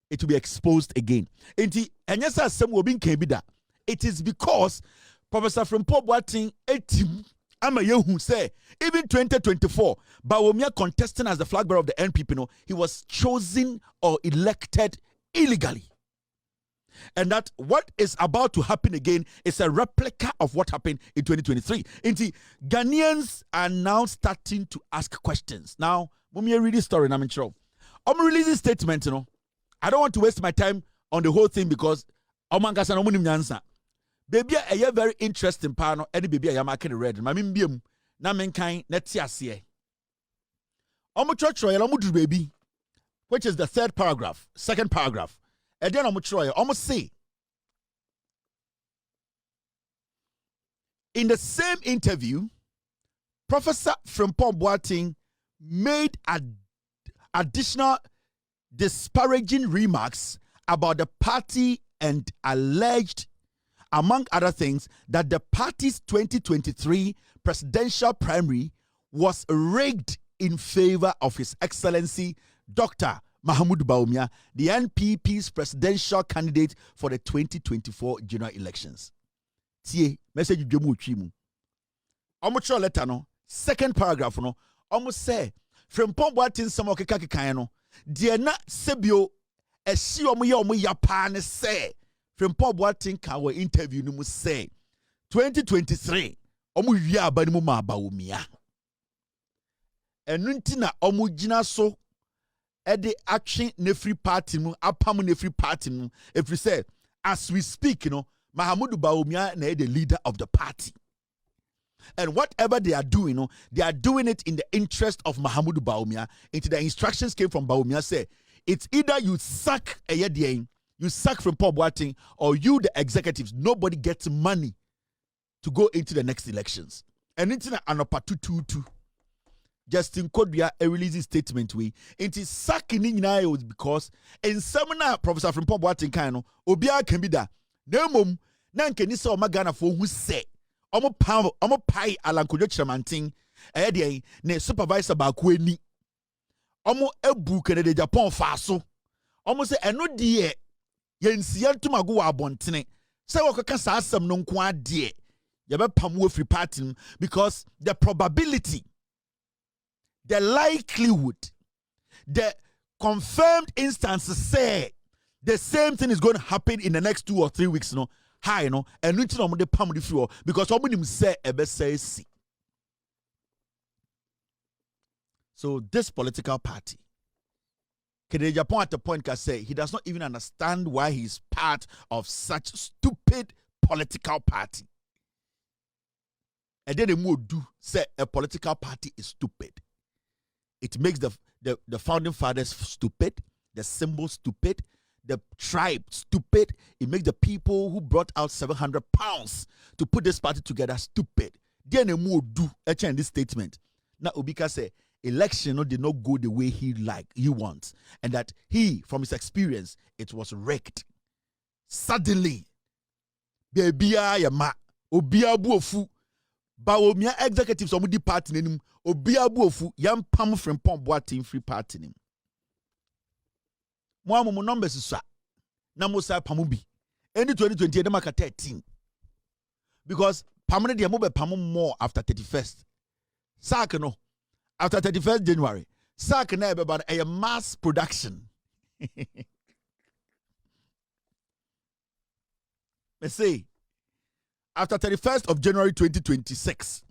it will be exposed again enti enye sa asem obi nkan bi da it is because Professor Frimpong Boatin etim ama yehu say even 2024 Bawumia contesting as the flag bearer of the NPP no he was chosen or elected illegally and that what is about to happen again is a replica of what happened in 2023. Inti Ghanaians are now starting to ask questions. Now, when we read this story, I'm in trouble. I'm releasing statement, you know. I don't want to waste my time on the whole thing because Omangasa no munim nyansa. Baby, a very interesting panel. Any baby, I am making read. Mamim bium na menkain neti asiye. Omo church royal omo baby, which is the second paragraph. And then almost say in the same interview, Professor Frimpong Boatin made additional disparaging remarks about the party and alleged, among other things, that the party's 2023 presidential primary was rigged in favor of His Excellency Dr. Mahamudu Bawumia, the NPP's presidential candidate for the 2024 general elections. Tie message dwemu twimu. Omo letter no, second paragraph no, omo say Frimpong Boatin samo keka no, de na sebio ehyi omo ya pa ne say Frimpong Boatin ka wo interview no mu say 2023 omo wi aba ni mu ma Bawumia. Enu nti na omo gina so ede action ne free party mu apam ne free party mu if we say as we speak you know Mahamudu Bawumia na the leader of the party And whatever they are doing, they are doing it in the interest of Mahamudu Bawumia. Into the instructions came from Bawumia, say, it's either you sack a yedieng, you sack from Paul Boating, or you, the executives, nobody gets money to go into the next elections. And into an opportunity, Justin Kodria releases statement we into sacking in was because in seminar Professor from Paul Boating kind obia can be that. No mum, nan can you saw Magana for who say, Omo pie alankojo chamanting, ne supervisor bakweni. Omo ebu kene de Japan faso. Omo se eno die yensian to mago abontene. Se wakaka sa asem no nko ade. Yabe pamu free party because the probability, the likelihood, the confirmed instances say the same thing is going to happen in the next 2 or 3 weeks, high, and nothing on the palm of the floor because someone say ebe say see. So this political party, Kede Japan at the point can say he does not even understand why he's part of such stupid political party. And then the more do say a political party is stupid. It makes the founding fathers stupid, the symbol stupid, the tribe stupid. It makes the people who brought out 700 pounds to put this party together stupid. Then the more do in this statement. Now Obika say election did not go the way he wants, and that he, from his experience, it was wrecked. Suddenly, baby ayama obia buofu. Bawumia executives omu di party nim obia buofu yam pam from pom boating free party nim mo amu numbers so na mo sa pamu bi any 2020 dem aka 13 because pamne de mo be pam more after 31st sack no after 31st January sack na e be ba a mass production me say after 31st of January 2026,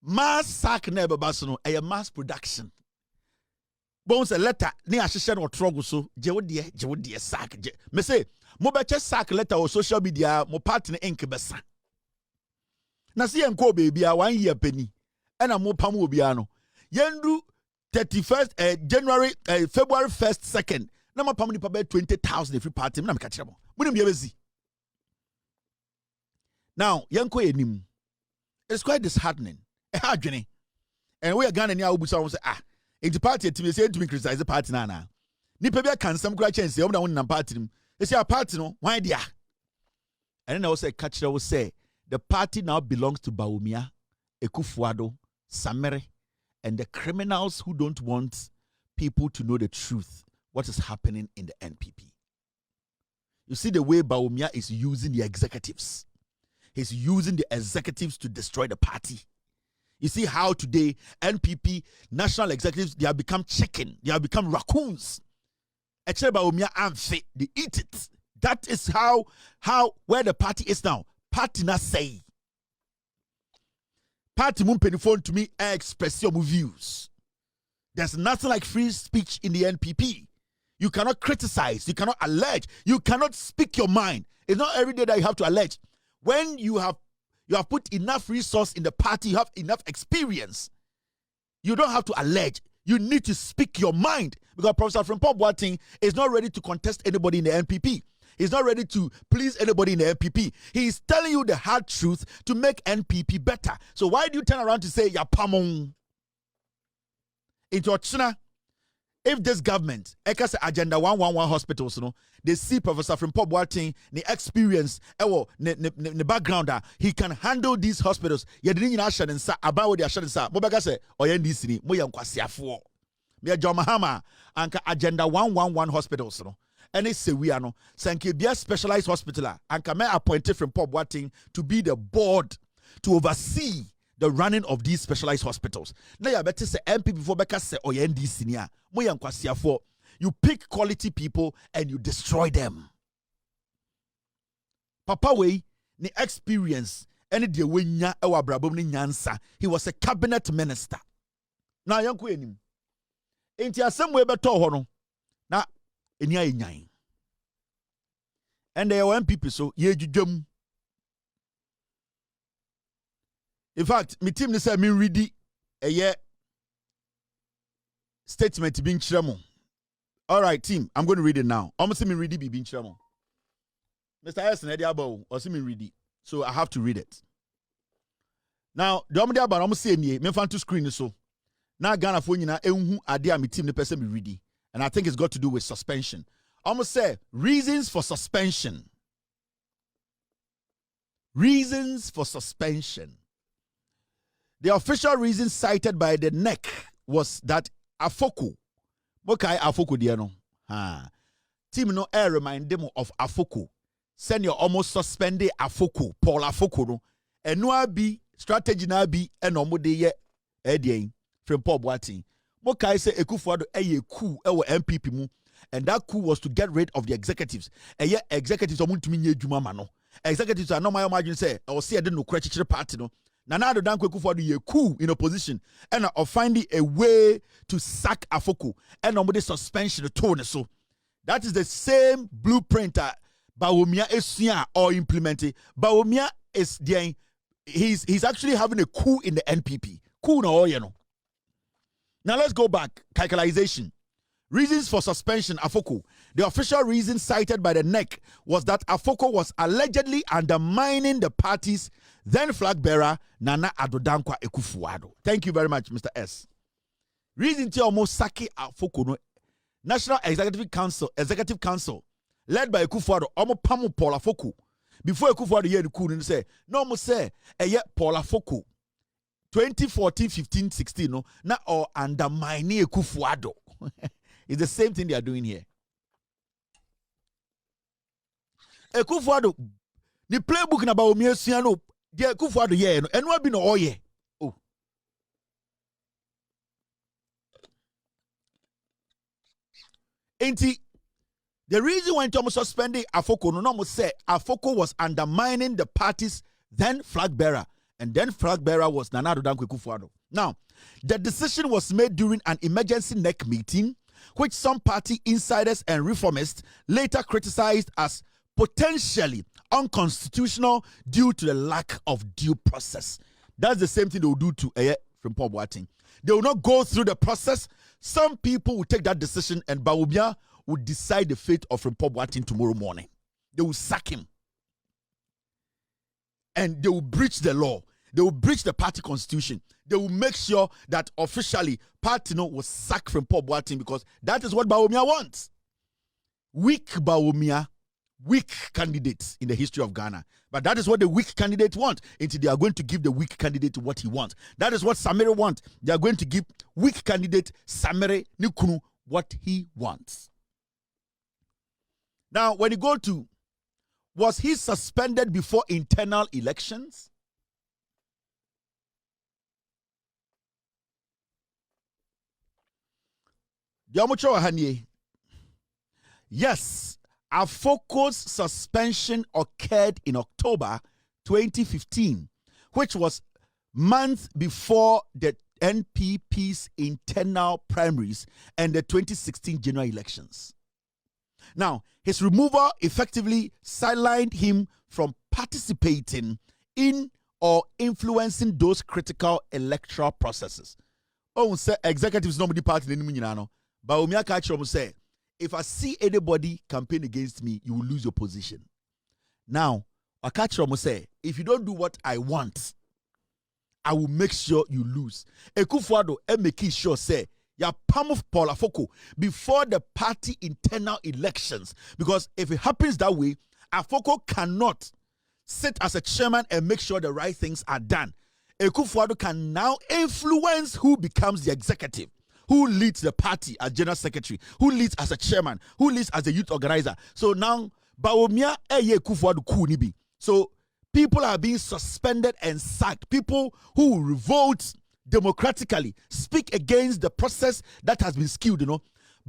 mass sack never basono a mass production. Bones a letter near Shishan or Trogo so, Jewdia sack. Me say, Mobacha sack letter or social media, mo partner inkebessa. Na see and co baby, 1 year penny, and a mo pamu biano. Yendu 31st January, February 1st, 2nd. Nama pamuni pabe 20,000 every party. Nam catchable. Wouldn't be busy. Now, yanko enim. It's quite disheartening. And we are gonna near Ubusa say, the party to me say to me criticize the party nana. Nipebia can some cry chance, the one party. They say a party no, why dear? And then I also catch will say the party now belongs to Bawumia, Ekufuado, Samere, and the criminals who don't want people to know the truth, what is happening in the NPP. You see the way Bawumia is using the executives. He's using the executives to destroy the party. You see how today NPP national executives, they have become chicken, they have become raccoons. Actually, Bawumia unfit, they eat it. That is how where the party is now. Party na say. Party mun phone to me express your views. There's nothing like free speech in the NPP. You cannot criticize, you cannot allege, you cannot speak your mind. It's not every day that you have to allege. When you have put enough resource in the party, you have enough experience, you don't have to allege. You need to speak your mind. Because Professor Frimpong Boating is not ready to contest anybody in the NPP. He's not ready to please anybody in the NPP. He is telling you the hard truth to make NPP better. So why do you turn around to say, Yapamong? Into China, if this government, Eka say Agenda 111 hospitals, they see Professor Frimpong Boating, the experience, the background, he can handle these hospitals. You didn't know about the assurance. Mobaga say, Oyendisini, Moyam Kwasiafo. Me a John Mahama, Anka Agenda 111 hospitals, and they say we are no, Sanke be a specialized hospital, Anka me appointed Frimpong Boating to be the board to oversee the running of these specialized hospitals. Now you better say MP before Beka say Oyendisini, Moyam Kwasiafo. You pick quality people and you destroy them. Papa way ni experience any de wenya ewa brabom ni nyansa. He was a cabinet minister. Na yanku enim. Enti asem we beto ho no. Na eni ayenyan. And they were NPP so ye judwam. In fact, my team say me ready a year statement being chiramo. All right, team, I'm going to read it now. Almost me ready being chiramo. Mr. Harrison, Eddie Abo, or see me ready. So I have to read it. Now, the Omdia about almost say me fan to screen so. Now Ghana for you idea my team the person be ready. And I think it's got to do with suspension. Almost say reasons for suspension. Reasons for suspension. The official reason cited by the NEC was that Afoko. Mokai Afoko diano. Team no air remind them of Afoko. Send your almost suspended Afoko, Paul Afoko no. And no be strategy na be and no de ye edien from Paul Boadu. Mokai say Ekufuado eye coup ewo NPP mu. And that coup was to get rid of the executives. And yet executives are to me juma mano. Executives are not my imagine say or see I didn't know credit party no. Nana do dan kweku for the coup in opposition and of finding a way to sack Afoko and nobody suspension the tone so that is the same blueprint that Bawumia is or implementing. Bawumia is there. He's actually having a coup in the NPP. Coup no you know. Now let's go back. Calculation. Reasons for suspension Afoko. The official reason cited by the NEC was that Afoko was allegedly undermining the party's then flag bearer Nana Addo Dankwa Ekufuado. Thank you very much, Mr. S. Reason to almost sake Afoko no National Executive Council led by Ekufuado almost pamu Paul Afoko. Before Ekufuado hear the coup and say no almost say Paul Afoko 2014, 15, 16 no na or undermining Ekufuado. It's the same thing they are doing here. Ekufuado, the playbook na Bawumia siano, the Ekufuado yeah, and what be no oh yeah. Oh. Ain't the reason why Thomas suspending Afoko no almost say Afoko was undermining the party's then flag bearer, and then flag bearer was Nana Addo Dankwa Ekufuado. Now, the decision was made during an emergency NEC meeting, which some party insiders and reformists later criticized as potentially unconstitutional due to the lack of due process. That's the same thing they will do to from Paul Boadu. They will not go through the process. Some people will take that decision and Bawumia will decide the fate of Paul Boadu tomorrow morning. They will sack him. And they will breach the law. They will breach the party constitution. They will make sure that officially party will sack from Paul Boadu because that is what Bawumia wants. Weak Bawumia, weak candidates in the history of Ghana. But that is what the weak candidate wants. Until they are going to give the weak candidate what he wants. That is what Samere wants. They are going to give weak candidate Samere Nikunu what he wants. Now, when you go to, was he suspended before internal elections? Yes, Afoko's suspension occurred in October 2015, which was months before the NPP's internal primaries and the 2016 general elections. Now, his removal effectively sidelined him from participating in or influencing those critical electoral processes. Oh, say executives nobody party in the Bawumia Kachrom say, if I see anybody campaign against me, you will lose your position. Now, Akachrom say, if you don't do what I want, I will make sure you lose. Ekufuado make sure say, ya palm of Paul Afoko before the party internal elections. Because if it happens that way, Afoko cannot sit as a chairman and make sure the right things are done. Ekufuado can now influence who becomes the executive, who leads the party as general secretary, who leads as a chairman, who leads as a youth organizer. So now, Bawumia Ekufuado kunibi. So people are being suspended and sacked. People who revolt democratically, speak against the process that has been skewed,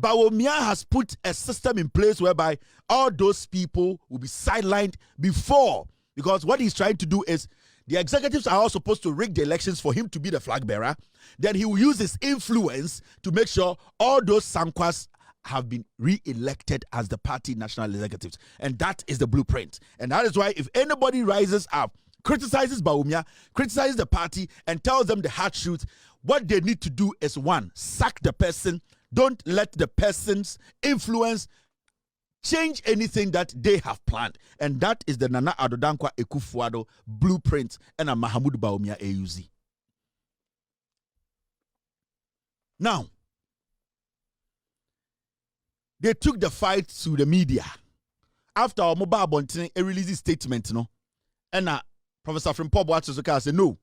Bawumia has put a system in place whereby all those people will be sidelined before, because what he's trying to do is the executives are all supposed to rig the elections for him to be the flag bearer. Then he will use his influence to make sure all those Sankwas have been re-elected as the party national executives. And that is the blueprint. And that is why if anybody rises up criticizes Bawumia, criticizes the party, and tells them the hard truth. What they need to do is one, sack the person. Don't let the person's influence change anything that they have planned. And that is the Nana Addo Dankwa Akufo-Addo blueprint and a Mahamudu Bawumia AUZ. Now, they took the fight to the media. After our mobile bonting, a release statement, and Professor Frimpong Boadu said, no,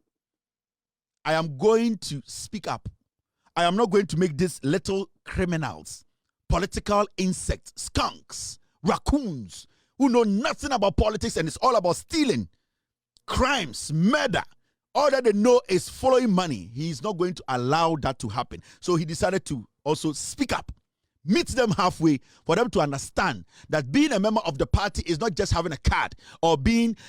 I am going to speak up. I am not going to make these little criminals, political insects, skunks, raccoons, who know nothing about politics and it's all about stealing, crimes, murder. All that they know is following money. He is not going to allow that to happen. So he decided to also speak up. Meet them halfway for them to understand that being a member of the party is not just having a card or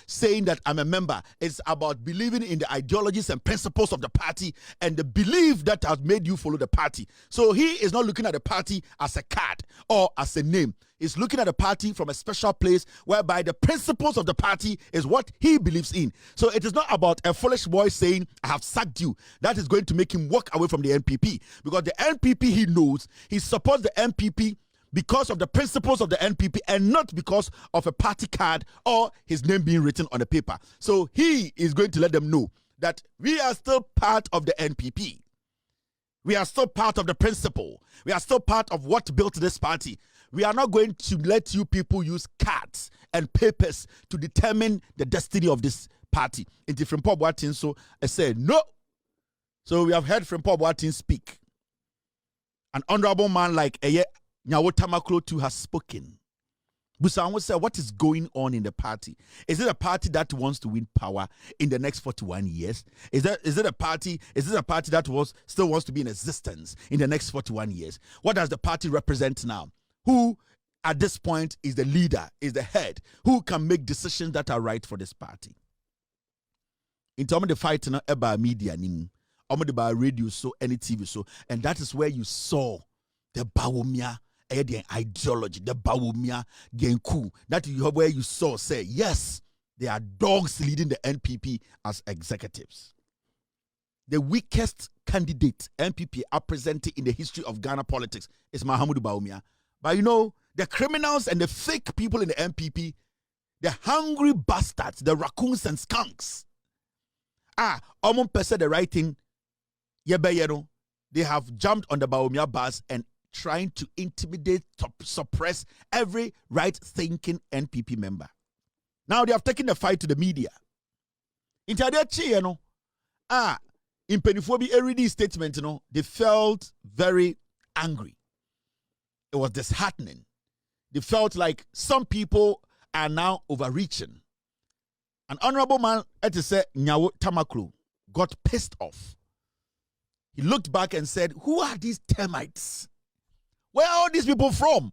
saying that I'm a member. It's about believing in the ideologies and principles of the party and the belief that has made you follow the party. So he is not looking at the party as a card or as a name. He's looking at the party from a special place whereby the principles of the party is what he believes in. So it is not about a foolish boy saying, I have sacked you. That is going to make him walk away from the NPP. Because the NPP, he knows, he supports the NPP because of the principles of the NPP and not because of a party card or his name being written on a paper. So he is going to let them know that we are still part of the NPP. We are still part of the principle. We are still part of what built this party. We are not going to let you people use cards and papers to determine the destiny of this party. In different Frimpong Boadu, so I said no. So we have heard Frimpong Boadu speak. An honorable man like Eye Nyawo Tamaklo too has spoken. Busanwo said, what is going on in the party? Is it a party that wants to win power in the next 41 years? Is it a party that still wants to be in existence in the next 41 years? What does the party represent now? Who at this point is the leader, is the head, who can make decisions that are right for this party? In terms of the fight about media, about radio, so any TV, so, and that is where you saw the Bawumia the ideology, the Bawumia Genku. That is where you saw say, yes, they are dogs leading the NPP as executives. The weakest candidate NPP are presenting in the history of Ghana politics is Mahamudu Bawumia. But the criminals and the fake people in the NPP, the hungry bastards, the raccoons and skunks, almost said the right thing. They have jumped on the Bawumia bus and trying to intimidate, suppress every right-thinking NPP member. Now they have taken the fight to the media. In Pennyphobia, every statement, they felt very angry. It was disheartening. They felt like some people are now overreaching. An honorable man, Nyawo Tamaklo, got pissed off. He looked back and said, who are these termites? Where are all these people from?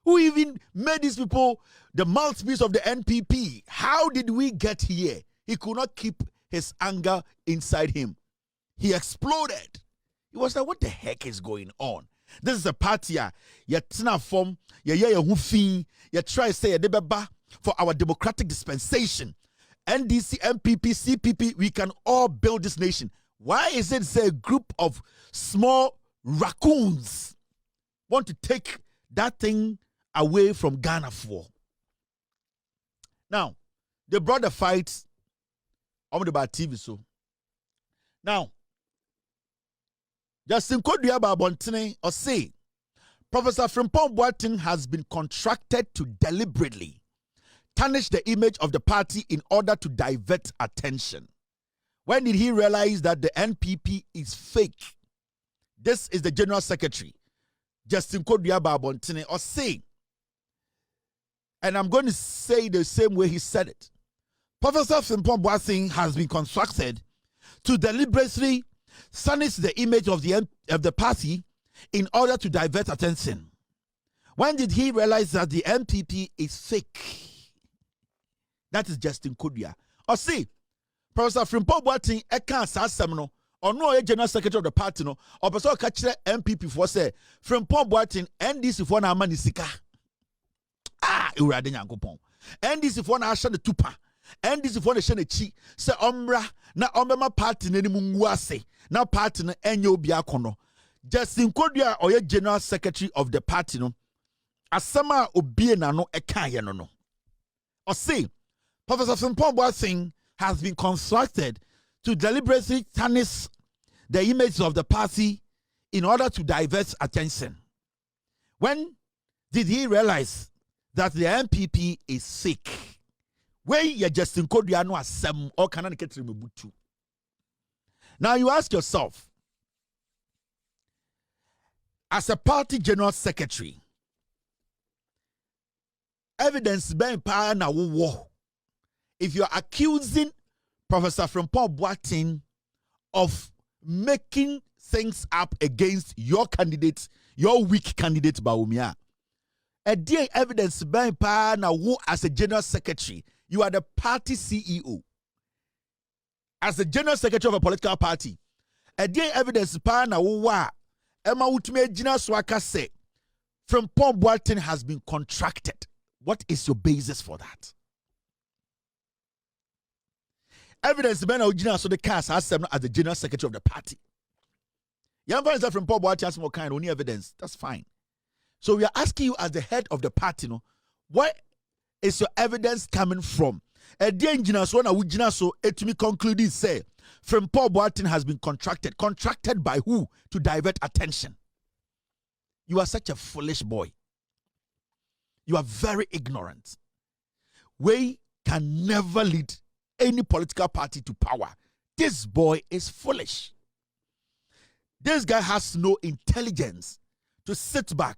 Who even made these people the mouthpiece of the NPP? How did we get here? He could not keep his anger inside him. He exploded. He was like, what the heck is going on? This is a party. You try to say for our democratic dispensation. NDC, MPP, CPP, we can all build this nation. Why is it say a group of small raccoons want to take that thing away from Ghana for? Now, they brought the fight on the TV. So now, Justin Koduaba Bontine or say, Professor Frimpong Boadu has been contracted to deliberately tarnish the image of the party in order to divert attention. When did he realize that the NPP is fake? This is the General Secretary, Justin Koduaba Bontine, or say, and I'm going to say the same way he said it. Professor Frimpong Boadu has been constructed to deliberately tarnish the image of the party in order to divert attention. When did he realize that the NPP is fake? That is Justin Kodia. Or see, Professor Frimpong Boadu eka asasem no, or no General Secretary of the party no, or person catch NPP for say Frimpong Boadu NDC for na amani sika. Urade Nyankopon. NDC for na asha the tupa. NDC for the Shenechi, say Ombra, na Ombema party neni munguase, na party na enyo biakono. Justin Kodia or your general secretary of the party no. Asama obie na no ekanye no. Or say, Professor Frimpong Boateng has been constructed to deliberately tarnish the image of the party in order to divert attention. When did he realize that the NPP is sick? Where you Justin Kodia no asem or can get removed. Now you ask yourself, as a party general secretary, evidence being power na war. If you're accusing Professor Frimpong Boateng of making things up against your candidate, your weak candidate Bawumia, a day evidence being power na war as a general secretary, you are the party CEO. As the general secretary of a political party, a day evidence power na war. Emma Utme Jina Swaka say Frimpong Boateng has been contracted. What is your basis for that? Evidence Ben Ojina so the cast has them as the general secretary of the party. Young friends are Frimpong Boateng has more kind, only evidence. That's fine. So we are asking you as the head of the party, no, where is your evidence coming from? A day engineer so na Ujina so it me conclude say Frimpong Boateng has been contracted. Contracted by who? To divert attention. You are such a foolish boy. You are very ignorant. We can never lead any political party to power. This boy is foolish. This guy has no intelligence to sit back,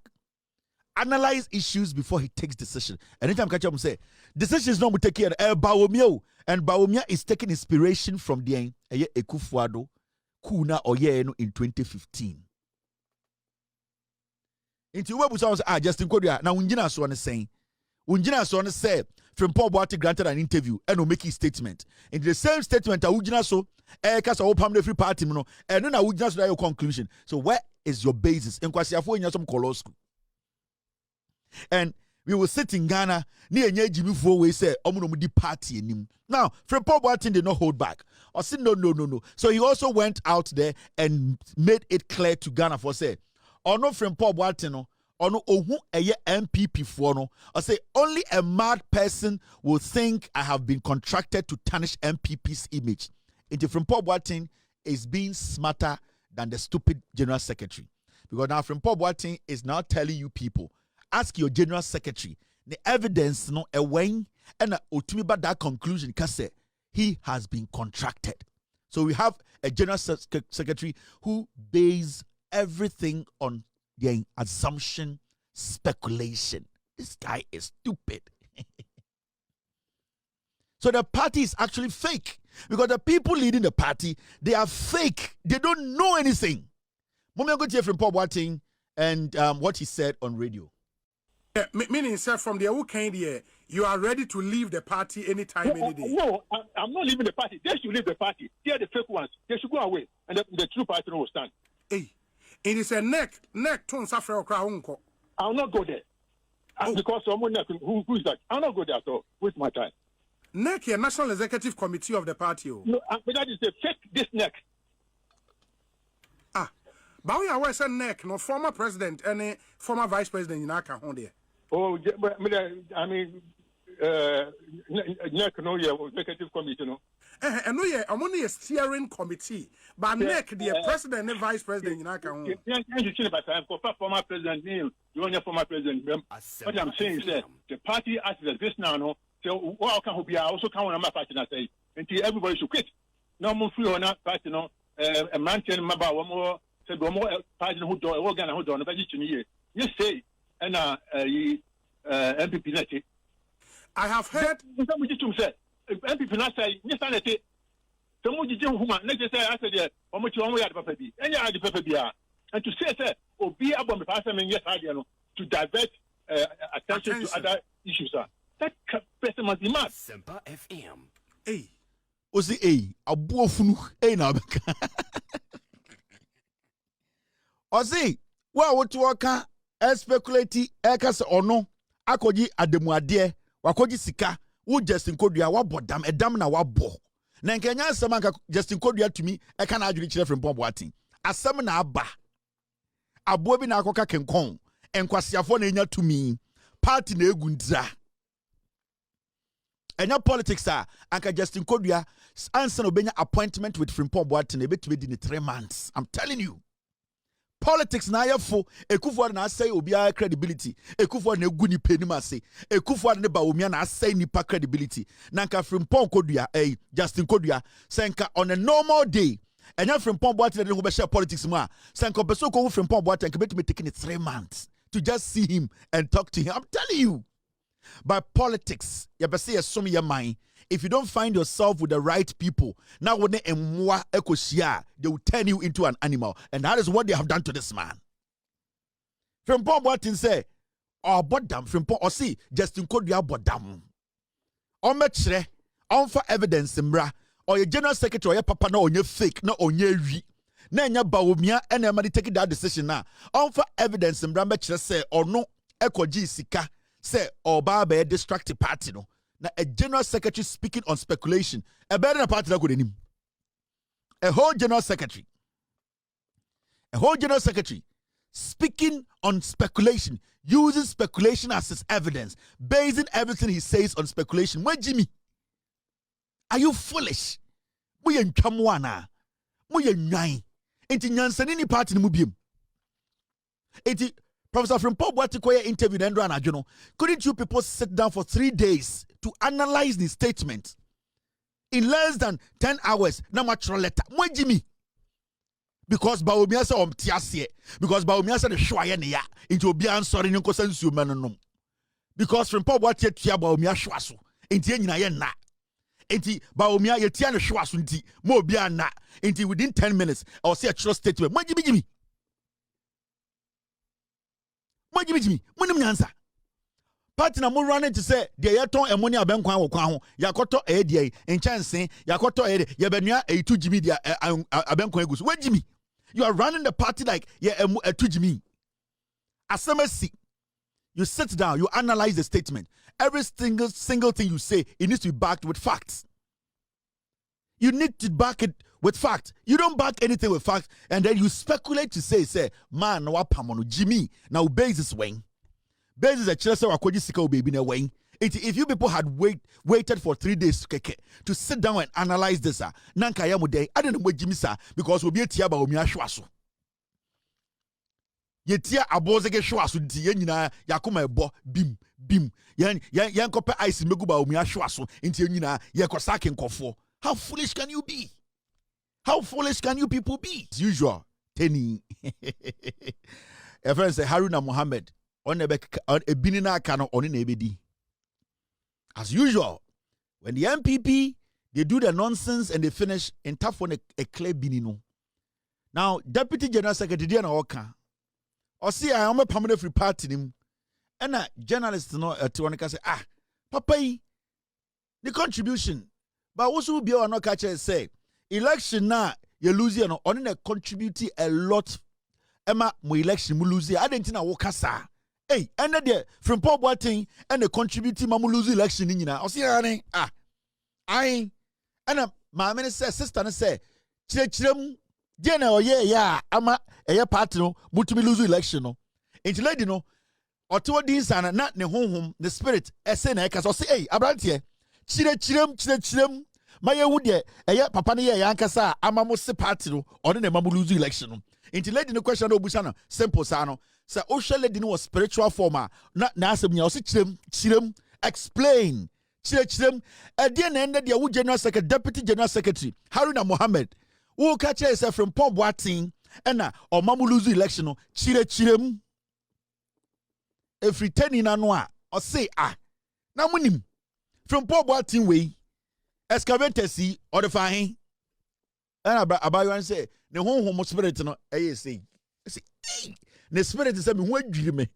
analyze issues before he takes decision. Anytime catch up and say, decisions not take care of Bawumia, and Bawumia is taking inspiration from the Ekufuado Kuna Oyeno in 2015. Into where was Justin Kodia. Now Unjina so on saying, Unjina so on say, Frimpong Boateng granted an interview and will make his statement. In the same statement, Unjina so cast a permanent free party, and then Unjina so your conclusion. So where is your basis? In Kwasiafo in some colosco. And we will sit in Ghana near Jimmy Fowe say Omunomudi party in him. Now, Frimpong Boateng did not hold back. Or said no. So he also went out there and made it clear to Ghana for say, or no Frimpong Boateng no, or no ohu eye NPP for no. I say only a mad person will think I have been contracted to tarnish NPP's image. Into Frimpong Boateng is being smarter than the stupid general secretary. Because now Frimpong Boateng is now telling you people, ask your general secretary the evidence no away and ultimately that conclusion because he has been contracted. So we have a general secretary who bases everything on the assumption, speculation. This guy is stupid. So the party is actually fake because the people leading the party, they are fake. They don't know anything. Mommy, I'm going to hear from Frimpong Boateng and what he said on radio. Yeah, meaning, sir, from the weekend here, you are ready to leave the party anytime, any day. No, I'm not leaving the party. They should leave the party. They are the fake ones. They should go away, and the true party will stand. Hey, it is a neck to suffer. I'll not go there. Because someone who is that? I'll not go there at all. Waste my time. Neck, a National Executive Committee of the party. No, but that is the fake. This neck. Bawumia was a neck, no former president, any former vice president in Aka on there. Oh, I mean, neck, no, yeah, executive committee, no. And no, yeah, I'm only a steering committee, but neck, the president and vice president in Aka on. Former president, you want your former president. What I'm saying is that the party as this now, no. So, what can be also count on my party and say, until everybody should quit. No more free or not party, no, a man telling me about one more. One more party who do organ who don't you say and NPP. I have heard NPP not say yes I say so much woman next say I said how much one way at Papa B and you are the Papa B and to say or be about the person yes I know to divert attention to other issues that person must be mad. Semper FM. Hey. Osi abuofunu na beka. Osi, what you speculate, ekase ono, akoji ademuade, wakoji sika, wo Justin Kodua wabɔ dam edam na wabɔ na nkanya asɛm anka Justin Kodua to me e ka na adwene kyerɛ Frimpong Boateng asɛm na aba aboa bi na akɔka kenkɔn enkwasiafo na enya to me party na egundra enya politics anka Justin Kodua answer obenya appointment with Frimpong Boateng ebetumi di 3 months. I'm telling you. Politics na yefo Ekufuor na say obiara credibility Ekufuor na egu ni penim ase Ekufuor ne Bawumia na say nipa credibility nanka Frimpong Kodua Justin Kodua senka on a normal day enya Frimpong Boateng de ho be share politics mu a senka beso ko Frimpong Boateng betumi taking 3 months to just see him and talk to him. I'm telling you, by politics you be say some your mind. If you don't find yourself with the right people, now when they will turn you into an animal. And that is what they have done to this man. Frimpong Boateng say, oh, bodam, Frimpong, or see, Justin Kodua bodam. Or metre, on for evidence, mbra, or your general secretary, or your papa, no, on your fake, no, on your re. Na nya Bawumia, and everybody taking that decision now. On for evidence, mbra, metre say, or no, eko G sika, say, or barbe distracted party, no. Now, a general secretary speaking on speculation. A better party that could him. A whole general secretary speaking on speculation, using speculation as his evidence, basing everything he says on speculation. Where Jimmy? Are you foolish? We en kamwana. We en nyai. Enti nyansanini party ni mubium. Enti Professor Frimpong Boateng interviewed Andrew and Ajono. Couldn't you people sit down for 3 days to analyze the statement? In less than 10 hours, na natural letter. Mwe Jimmy. Because Bawumia said tiasie. Because Bawumia said the shwaye ne ya. Into obi ansori nko sensu manonom. Because Frimpong Boateng tia Bawumia shwaso. Enti nyina ye na. Enti Bawumia ye tia ne shwaso nti mo obi ana. Enti within 10 minutes I will see a true statement. Mwe Jimmy. Jimmy, munim nyansa. Party na mo running to say de yeton emoni abenkwan wo kwan ho. Yakoto de enchanse, yakoto ye benua 2 Jimmy dia abenkwan egusu. Where Jimmy? You are running the party like ye 2 Jimmy. Asemesi. You sit down, you analyze the statement. Every single thing you say, it needs to be backed with facts. You need to back it with facts. You don't back anything with facts, and then you speculate to say, man, no pamono Jimmy. Now basis wing. Basis a chelsea wakoji sika baby na wing. If you people had waited for 3 days to sit down and analyze this, nanka yamu day, I don't know what Jimmy sa because we'll be a tiaba Bawumia shwasu. Ye tia abozege shwasu nti ye nyina yakoma ebo bim. Yan kope ice megu Bawumia shwasu nti ye nyina ye kosake nkofo. How foolish can you be? How foolish can you people be? As usual, Tenny. A friend say Haruna Muhammad on a binina cano on an ABD. As usual, when the NPP they do the nonsense and they finish in tough on a clear binino. Now, Deputy General Secretary Diana Oka, or see, I am a permanent free party him, and a journalist no to one can say, Papa, the contribution, but also be on no catcher say. Election na you lose you no on contribute a lot Emma mo election mo lose I didn't na wo kasa hey and there Frimpong Boateng and the contribute ma mo lose election ni nyina o se ani I and my minister sister na say chirechirem je na oye ya ama eye party no mutumi lose election no enti lady no oto din sana na ne honhom the spirit ese na e kasa o se hey abrantie chirechirem Maya would ye papa ne ye yankasa ama mo se party no on na mamu lose election no inti lady no question no busana simple sa no say o hwe lady no was spiritual former na asem nya o se chirem explain chirem e de na ende de wo general secretary deputy general secretary Haruna Mohammed wo ka che say Frimpong Boateng na o mamu lose election no chirem every 10 na no a o say na munim Frimpong Boateng we excavator see or the fine. And about you and say, the home spirit no, say, the spirit is saying, what dream me?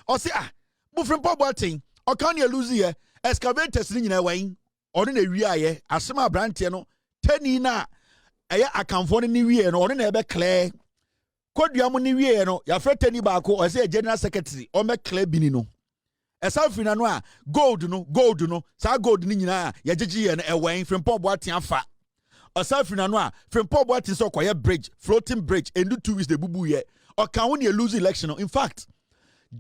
Or say, Frimpong Boateng, or can you lose here? Excavator sitting in a way, or in a rear, as some brantiano, 10 na, I come for any rear, or in a clear. Could you among the rear, no, your friend Tenny Bako, or say a general secretary, or make clear binino. Esa fina no a gold no sa gold ni nyina ya gigi ye no ewen Frimpong Boateng afa. Esa fina no a Frimpong Boateng so koye bridge, floating bridge, and do 2 weeks de bubu ye. Or can win ye lose election. In fact,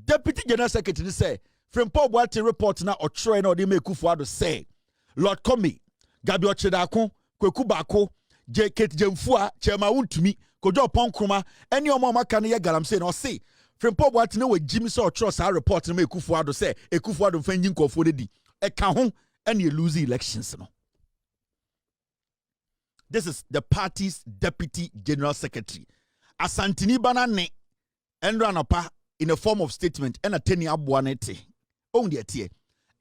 Deputy General Secretary say Frimpong Boateng report na or try na de make Kufuor say Lord Komi, Gabi Ochedako, Kweku Bako, J. Kate Jemfua, Chema Untumi, Kojo Ponkruma, any of my can ye galam say no say. Frimpong Boateng we Jimmy saw trust our report na make Kufuor say Kufuor fending ko for di. E ka ho and you lose elections no. This is the party's Deputy General Secretary. Asantini Banane and Ranapa in a form of statement and a 10-year buanete. Only a tear.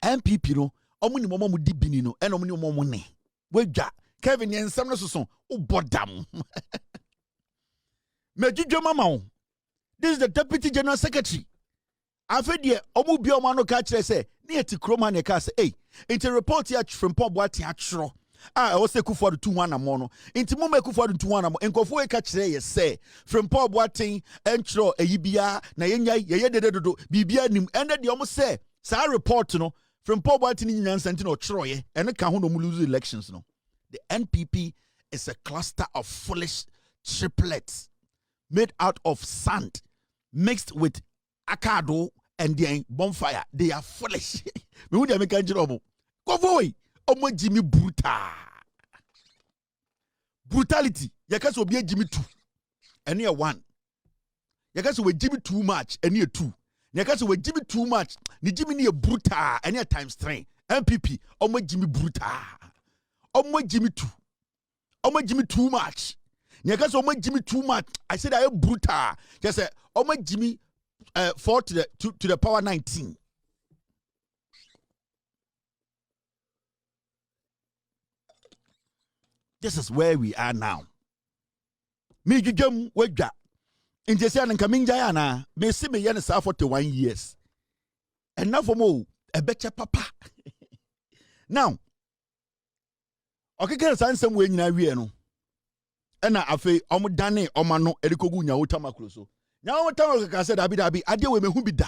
NPP no, omuni momo mudi binino, and omuni momo ne. Weja, Kevin Yen Samna Suson, oh bodam. Mejujo mama. This is the Deputy General Secretary. Afedie, omu biomano kachre say, near to Kroma ne kase, hey, into report here from Frimpong Boateng atro. I was say Kufuor 2-1 amono. Inti mo me Kufuor 2-1 amo. Enkofo e ka kire ye say Frimpong Boateng entro eyibia na yenya ye dededodo bibia nim ende de omo say sa report no Frimpong Boateng ni nyansanti no tro ye ene ka ho no lose elections no. The NPP is a cluster of foolish triplets made out of sand mixed with akado and then bonfire. They are foolish. Me would make kanjiro mo. Go boy. Omo Jimmy brutality. Yakas will be a Jimmy 2. And near 1. Yakas will Jimmy too much and near 2. Yakas will Jimmy too much. Ni Jimmy near brutal and near times 3. MPP. Omo Jimmy brutal. Omo Jimmy 2. Omo Jimmy too much. Yakas omo Jimmy too much. I said I am brutal. Just say omo Jimmy 4 to the power 19. This is where we are now. Me jujum wejwa. Injesia nka minja na me si me ye ne sa 41 years. And now for mo a better papa. Now, okay, can nsem we nyina wie no. E na afi omdane omano edikogu nya wotamakro so. Nya wotamakro ka said dabi ade we mehu bi da.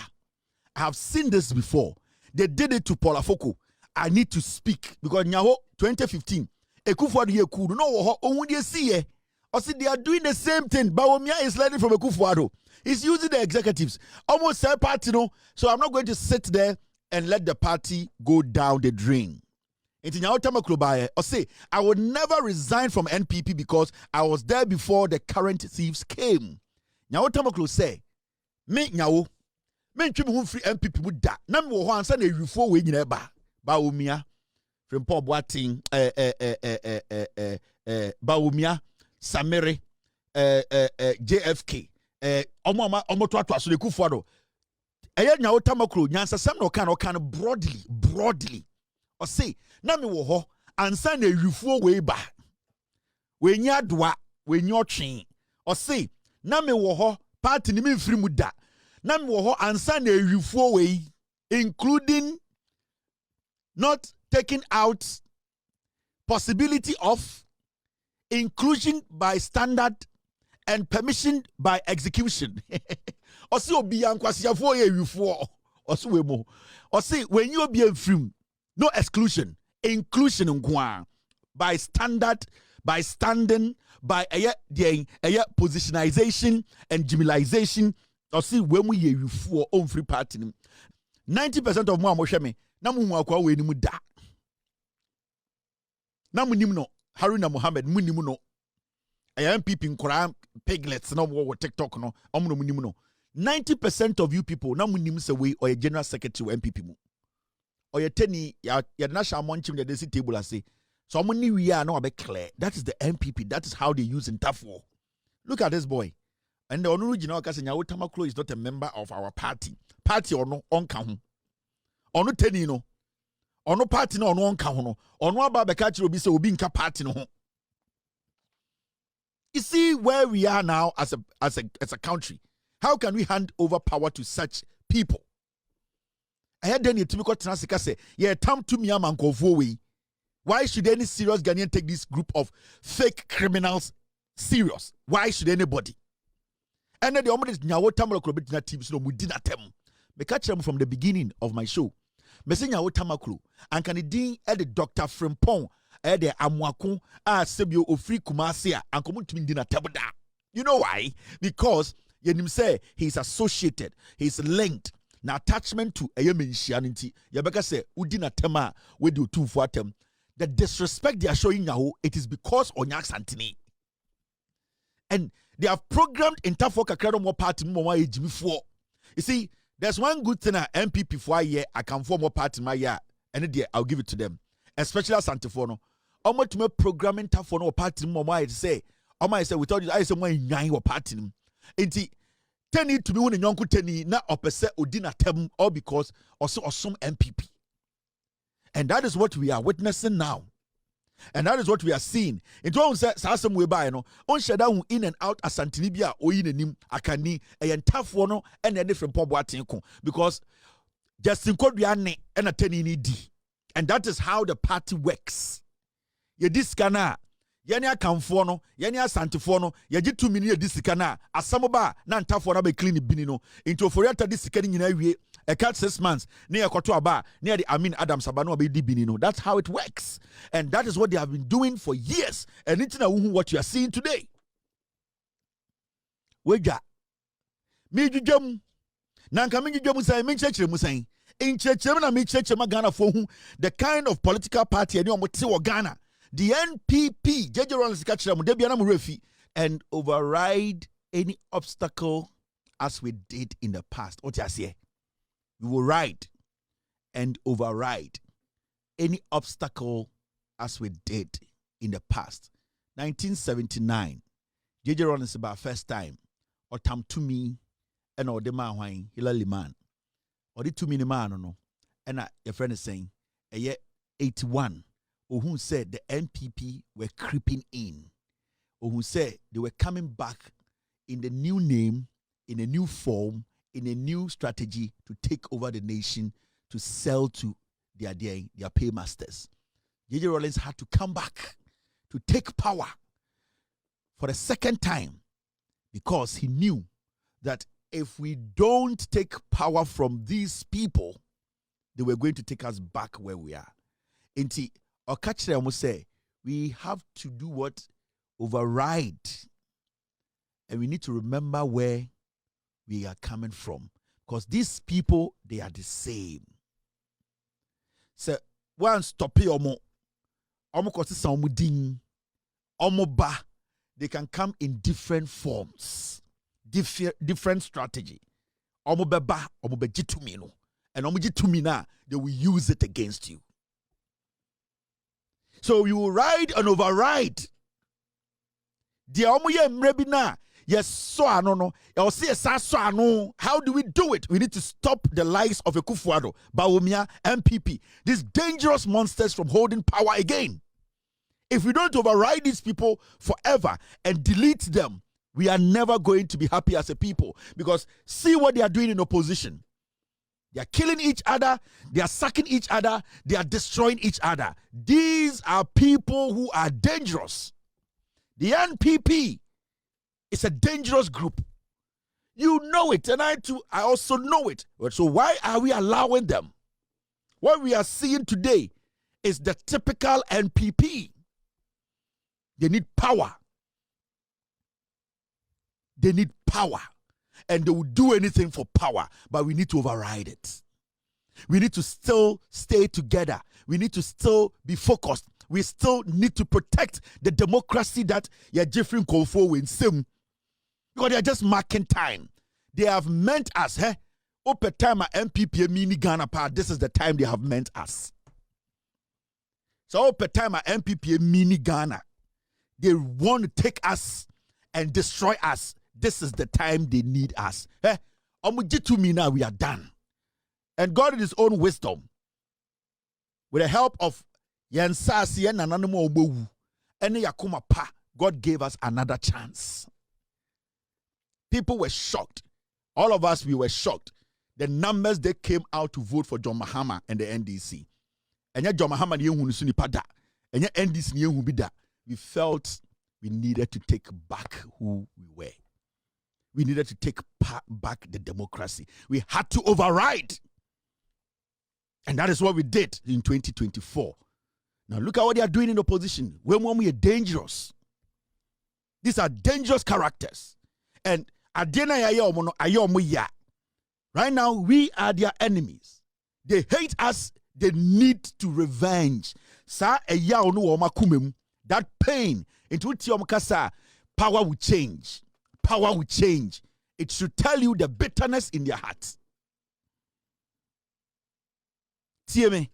I have seen this before. They did it to Polafoko. I need to speak because nyaho 2015 Ekufuor ye kudu no wo ho ohun dey see ye. Or see they are doing the same thing. Bawumia is learning from Ekufuor. He's using the executives. Almost say party no. So I'm not going to sit there and let the party go down the drain. Or say I would never resign from NPP because I was there before the current thieves came. Nyawotamaklo say me nyawo me ntwe me free NPP mu da. Na me wo ho ansa na ewifo we nyina ba. Bawumia Frimpong Boateng Bawumia Samere JFK omo to aso le Kufuor eye Nyawotamaklo nyansasam no kan broadly or say na me wo ho ansa na ewifo we ba we nya doa we nya otwe or say na me wo ho party ni me mfiri mu da na me wo ho ansa na ewifo we including not taking out possibility of inclusion by standard and permission by execution. Osi obi ankwasiafo ye wifo osi we mo osi when you be free no exclusion inclusion nkwa by standard by standing by positionization and generalization osi we mu ye wifo on free party 90% of mo amohwe me na mu akwa we ni mu da na munim no Haruna Mohammed munim no NPP nkora piglets na wo TikTok no omno munim no 90% of you people na munim say we or general secretary NPP mu or your teni ya national monchim the desi table ase so omni we are no be clear. That is the NPP. That is how they use in tough war. Look at this boy. And the original kasi Nyawotamaklo is not a member of our party or no onka ho ono teni no ono party no ono onka ho no ono aba be ka kire obi say obi nka party no ho. You see where we are now as a country. How can we hand over power to such people? I had then a typical transika say, yeah, tam to me amankofo we. Why should any serious Ghanaian take this group of fake criminals serious? Why should anybody? And then the omode Nyawotamaklo bit na teams no mudina tem. Me catch them from the beginning of my show. Mesenya Otamaklu. And can din the Dr. Frimpong the Amwako Sebio Ofri Kumasia and come to Dina Tabuda. You know why? Because Yenim say he's associated, he's linked. Now attachment to a Yemen Yabeka say Udina Tema we do 2 for them. The disrespect they are showing now, it is because Onyak Santini. And they have programmed in Tafoka Kredo party more Jimmy 4. You see, there's one good thing at NPP for a year, I can form more party in my year, and I'll give it to them. Especially at Santifono. Almost to me programming Tafono party more I say. I say, we told you, I say, when you party. Inti, teni to be one in Yonku Teni, not opposite Udina Tem, all because also some NPP. And that is what we are witnessing now. And that is what we are seeing. It won't say some way by no. On shada in and out as Santinibia or in him akani a tough one and a different pop because Justin Kodriane and a tenini D. And that is how the party works. Ye diskana Yanya Camfono, Yanya Santifono, Yaji 2 million disikana, as some ba nan tough one be clean binino into Foriata disicani in every a cat 6 months near Kotoaba, near the Amin Adam Sabano be binino. That's how it works. And that is what they have been doing for years. And it's now what you are seeing today. Weja. Me jum. Nankami jum say, me church musay. In church, me church Ghana for whom the kind of political party and you Ghana. The NPP, and override any obstacle as we did in the past. What you say? We will ride and override any obstacle as we did in the past. 1979, JJ Rollins about first time, or tam to me, and or the man wine, Hilary man, or the 2 minute man, no, and your friend is saying, a year 81. Or who said the NPP were creeping in, or who said they were coming back in the new name, in a new form, in a new strategy to take over the nation, to sell to their paymasters. J.J. Rollins had to come back to take power for the second time because he knew that if we don't take power from these people, they were going to take us back where we are. Or catch them will say, we have to do what? Override. And we need to remember where we are coming from. Because these people, they are the same. So, one stop here, they can come in different forms, different strategy. And they will use it against you. So you will ride and override. Yes, so no. How do we do it? We need to stop the likes of Ekufuado, Bawumia, NPP, these dangerous monsters from holding power again. If we don't override these people forever and delete them, we are never going to be happy as a people. Because see what they are doing in opposition. They are killing each other. They are sucking each other. They are destroying each other. These are people who are dangerous. The NPP is a dangerous group. You know it, and I also know it. So why are we allowing them? What we are seeing today is the typical NPP. They need power. They need power. And they will do anything for power, but we need to override it. We need to still stay together. We need to still be focused. We still need to protect the democracy that you're Jeffrey Kofo in Sim. Because they are just marking time. They have meant us. Open time at NPP mini Ghana part. This is the time they have meant us. So open time at NPP mini Ghana. They want to take us and destroy us. This is the time they need us. Now we are done. And God in his own wisdom, with the help of Yansasi and Nananimo Obowu and Yakuma Pa, God gave us another chance. People were shocked. All of us, we were shocked. The numbers they came out to vote for John Mahama and the NDC. And yet John Mahama and yet NDC we felt we needed to take back who we were. we needed to take back the democracy. We had to override. And that is what we did in 2024. Now look at what they are doing in opposition. When we are dangerous. These are dangerous characters. And right now, we are their enemies. They hate us. They need to revenge. That pain, power will change. Power will change. It should tell you the bitterness in their hearts. See me?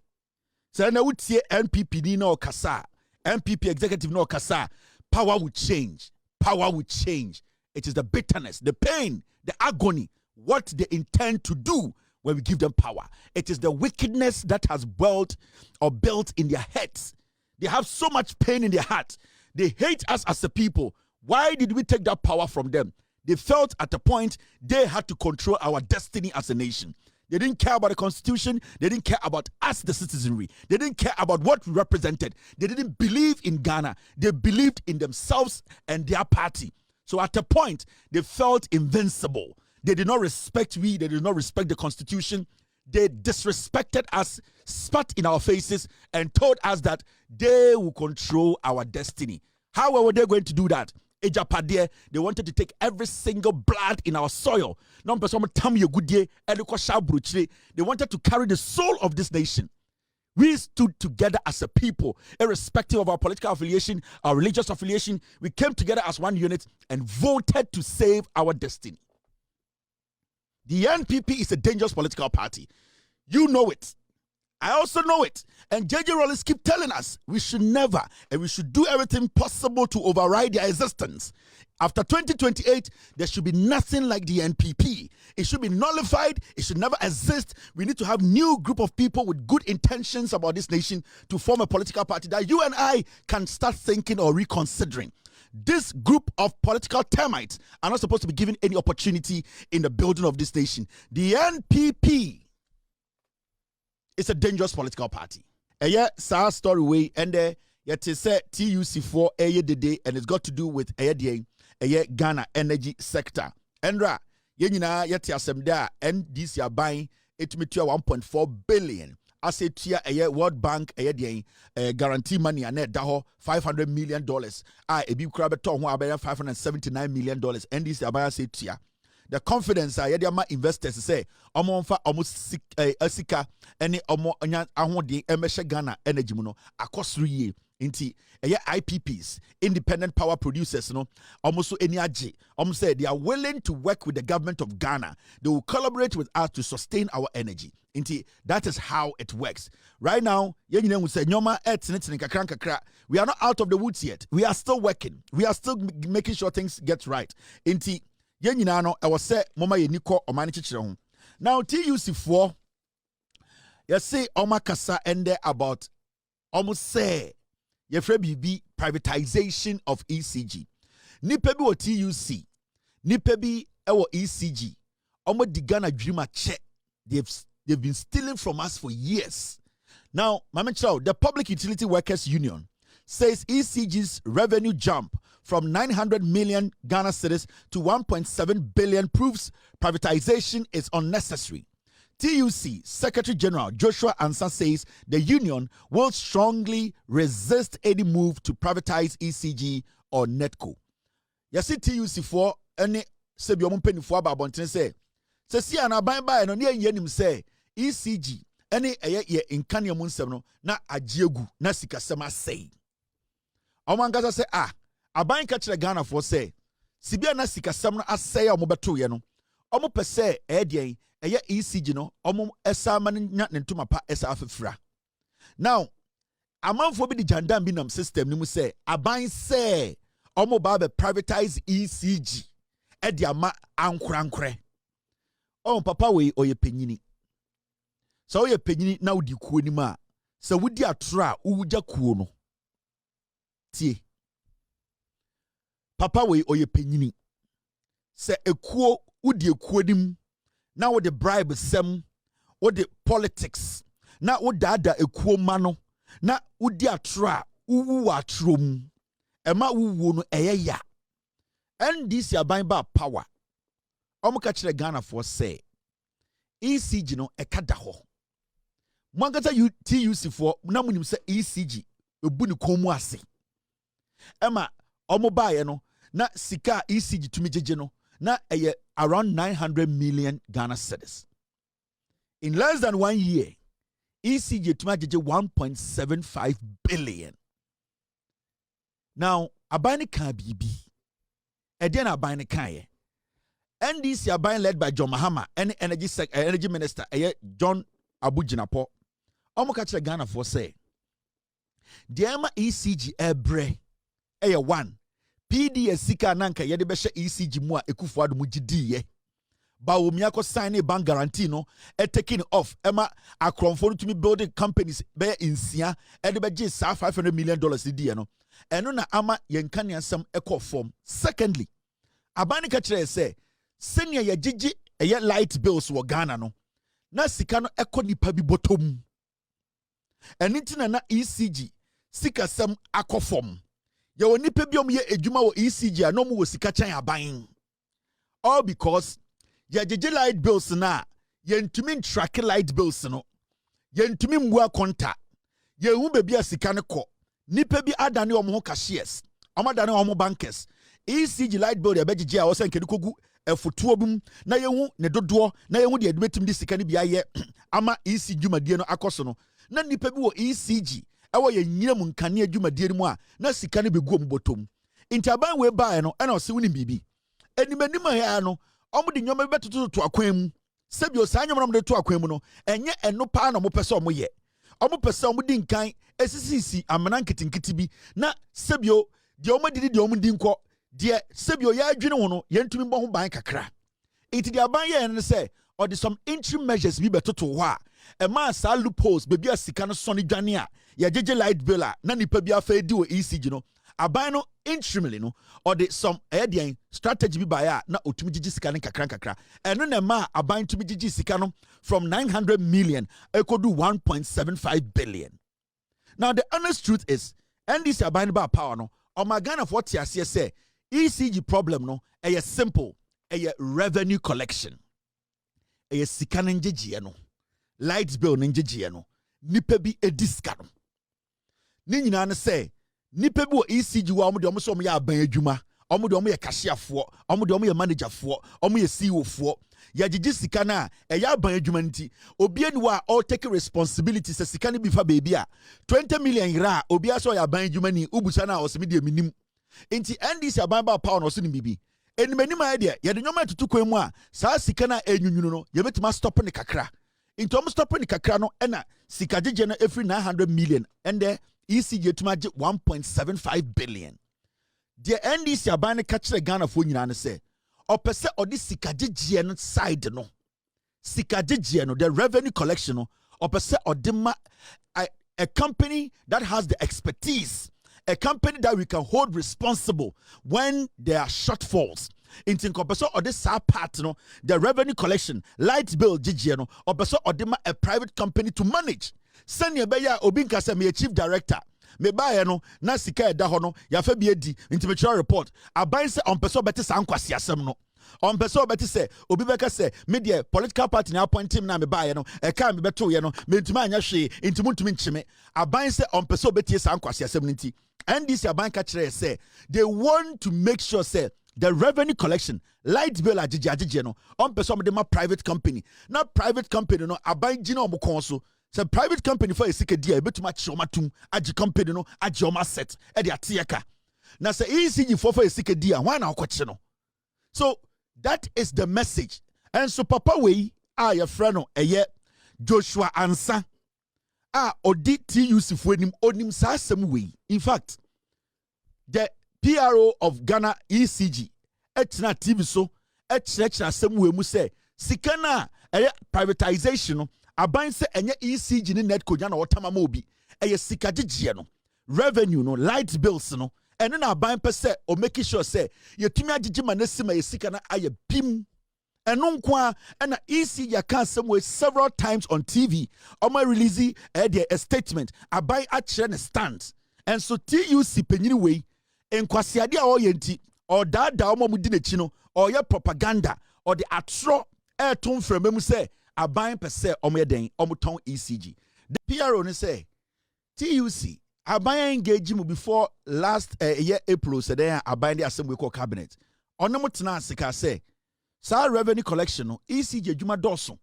So now we see NPP no kasa, NPP executive no kasa. Power will change. Power will change. It is the bitterness, the pain, the agony, what they intend to do when we give them power. It is the wickedness that has built in their heads. They have so much pain in their heart. They hate us as a people. Why did we take that power from them? They felt at a point they had to control our destiny as a nation. They didn't care about the constitution. They didn't care about us, the citizenry. They didn't care about what we represented. They didn't believe in Ghana. They believed in themselves and their party. So at a point, they felt invincible. They did not respect we. They did not respect the constitution. They disrespected us, spat in our faces, and told us that they will control our destiny. How were they going to do that? They wanted to take every single blood in our soil. They wanted to carry the soul of this nation. We stood together as a people, irrespective of our political affiliation, our religious affiliation. We came together as one unit and voted to save our destiny. The NPP is a dangerous political party. You know it. I also know it. And JJ Rollins keep telling us we should never and we should do everything possible to override their existence. After 2028, there should be nothing like the NPP. It should be nullified. It should never exist. We need to have new group of people with good intentions about this nation to form a political party that you and I can start thinking or reconsidering. This group of political termites are not supposed to be given any opportunity in the building of this nation. The NPP is a dangerous political party. Sa story way and yet say TUC4 day and it's got to do with Ghana energy sector. Endra yenina yet asem there and this year buying it me 1.4 billion. I say tia World Bank guarantee money and daho $500 million. Ebi kura beto ho abaya $579 million and this year say tia. The confidence yediama investors say omonfa asika ene omo anya ahode emehye Ghana energy mu no akosoro yie nti IPPs, independent power producers no almost any age say they are willing to work with the government of Ghana. They will collaborate with us to sustain our energy. Inti, that is how it works. Right now, we are not out of the woods yet. We are still working. We are still making sure things get right. Inti, I was say mama yeniko omani chichiro. Now TUC4 you say omakasa ende about almost say yefre privatization of ECG. Nipa bi o TUC, nipa bi ewo ECG. Omo di Ghana dream a check. They've been stealing from us for years. Now, Mama Chow, the Public Utility Workers Union says ECG's revenue jump from 900 million Ghana cedis to 1.7 billion proves privatization is unnecessary. TUC Secretary General Joshua Ansa says the union will strongly resist any move to privatize ECG or NETCO. You see TUC4 any sebiom penny for about say si ana ban ba no ne yenim say ECG any ye in kanium no na agiegu na sikasem asay. Omangasa say aban ka kire Ghana for say sibia na sikasem no asay omobeto ye no omo pese den ECG no omo esa man nya ntoma pa esa afefra. Now amanfo bi di jandam bi nam system ni mu say aban say omo ba be privatize ECG e di ama ankrankre. Oh, papa we oye penyini. So oye penyini na udi kuo ni ma. So wudi atra uwuja kuo no. Tie. Papa we oye penyini. Se ekuo udi ekuo nim. Na wo de bribe sem. Wo de politics. Na wo dada ekuo mano. Na udi atra uwu atrom. Ema uwu no eye ya. And this ya ba power. Omo ka kire Ghana for say ECG no ekada ho. Mwangata TUC for na munim say ECG ebu ni komu ase. Ema omo baye no na sika ECG tumi jeje no na eye around 900 million Ghana cedis. In less than 1 year, ECG tumi jeje 1.75 billion. Now, abani kan bibi. Edian abani kan ye. NDC abani led by John Mahama, energy minister, John Abu Jinapo. Omo ka kire Ghana for say, Diama ECG ebre, one. PDS sika nanka yede beshe ECG mu a Ekufuado mu gidi ye. Bawumia ko sign a bank guarantee no taking off. Emma akromfo to me building companies be insia e de beje sa $500 million di no. Eno na ama yenkan yansam ekọ form. Secondly, abani ka kire say senior ye gigi light bills wo Ghana no. Na sika no ekọ nipa bi bottom. Enitina na ECG sika sam akọ form. Ye woni pe biom ye edwuma wo ECG a no mu wo sika chan aban. All because ye jeje light bills na ye ntumi track light bills no. Ye ntumi mbua konta. Ye hu bebi a sika ne ko. Nipa bi adane omo ho cashiers. Omo adane omo bankers. ECG light bill ye bejeje a wo sen kedi kogu efutuo bum na ye hu ne dodo na ye hu de edmetim di sika ne bia ye ama ECG dwumadie no akoso no. Na nipa bi wo ECG ewo ye nyirem nkane adwumadie mu a na sika ne beguom botom nti aban we bae no ena ose woni bibi animanim ha no omo de nyoma betoto to akwan mu sebio saa nyoma no de to akwan mu no enye eno pa na mo pese omo ye omo pese omo di nkan esisisi amana nketinketi bi na sebio de omo didi de omo di nko de sebio ya adwene ho no ye ntumi bo ho ban kakra nti de aban ye ne say or some interim measures bi betoto ho a ema sa loopholes bebi asika no so ne dwane a ya jeje light bill a na nipa bi afa di wo ECG no aban no interimly no or some strategy bi ba ya na otumi jeje sika ne kakra eno na ma aban tumi jeje sika no from 900 million ekodu 1.75 billion. Now the honest truth is NDC aban ba power no o magana for tiase say ECG problem no e simple revenue collection e sika ne jeje no light bill ninjeje no nipa bi ediska no ni nyina ne say nipa bi wo ECG wa omo de omo so omo ya aban adwuma omo de omo ye cashier-fo omo de omo ye manager-fo omo ye CEO-fo ya gigi sika na ya aban adwuma nti obi eni wa all take responsibility se sika ne bi fa baby a 20 million ira obi aso ya aban adwuma ni ubusa na osemi de minim nti NDC aban ba power no so ni bibi enimanim idea ye de nyoma tutu kwan mu a saa sika na enyunyunu no ye betima stop ne kakra. In terms of stopping the kakrano, ena sikajije na every 900 million, and the ECG tumaje 1.75 billion. The NDC abane catch Ghana for nyina say, or per se or this sikajije side no, sikajije no the revenue collection no, or per se or a company that has the expertise, a company that we can hold responsible when there are shortfalls. In Tinkopeso or this part, no, the revenue collection, light bill, GGN, or Peso or a private company to manage. Send your beya Obinka se me chief director. Me buy no, na sika da hono, ya fe biedi, intimature report. A buy se on Peso better sankwasi asem no. On Peso better say, Obibeka say, media political party na appoint him na me buy no, e ka me beto ye no, me ntima anya hwe, intimu ntumi nchime. A buy se on Peso betie sankwasi asem nti. And this bank catcher say, they want to make sure say, the revenue collection, light bill ajiji no, on person de ma private company. Not private company no, aban jina omo konso. So private company for a sike dia, betuma chomatum, aji company no, aji oma set, edi atiaka. Na se ECG for a sike dia, why na okwache no. So that is the message. And so Papa we, your friend no, Joshua Ansa, odi TUC for him, onim sa sem we. In fact, the PRO of Ghana ECG etna TV so etchechna semwe mu say sikana privatization aban se enye ECG ni net konya na wotama ma obi sika gigye no revenue no light bills no eno na aban pe se o make sure say yetumi agigye ma na sima sika na aye bim eno nko na ECG can somewhere several times on TV o ma release a statement aban a chere ne stand and so TUC penyini we enkwasiade a oyenti or dada omo mudi nechi no or ye propaganda or the atro air tone from them say a buying per se or den omuton ECG. The PRO ne say TUC a buying engagement before last year April said they are buying the assembly called cabinet. On no mutana sika say sa revenue collection no ECG juma doso.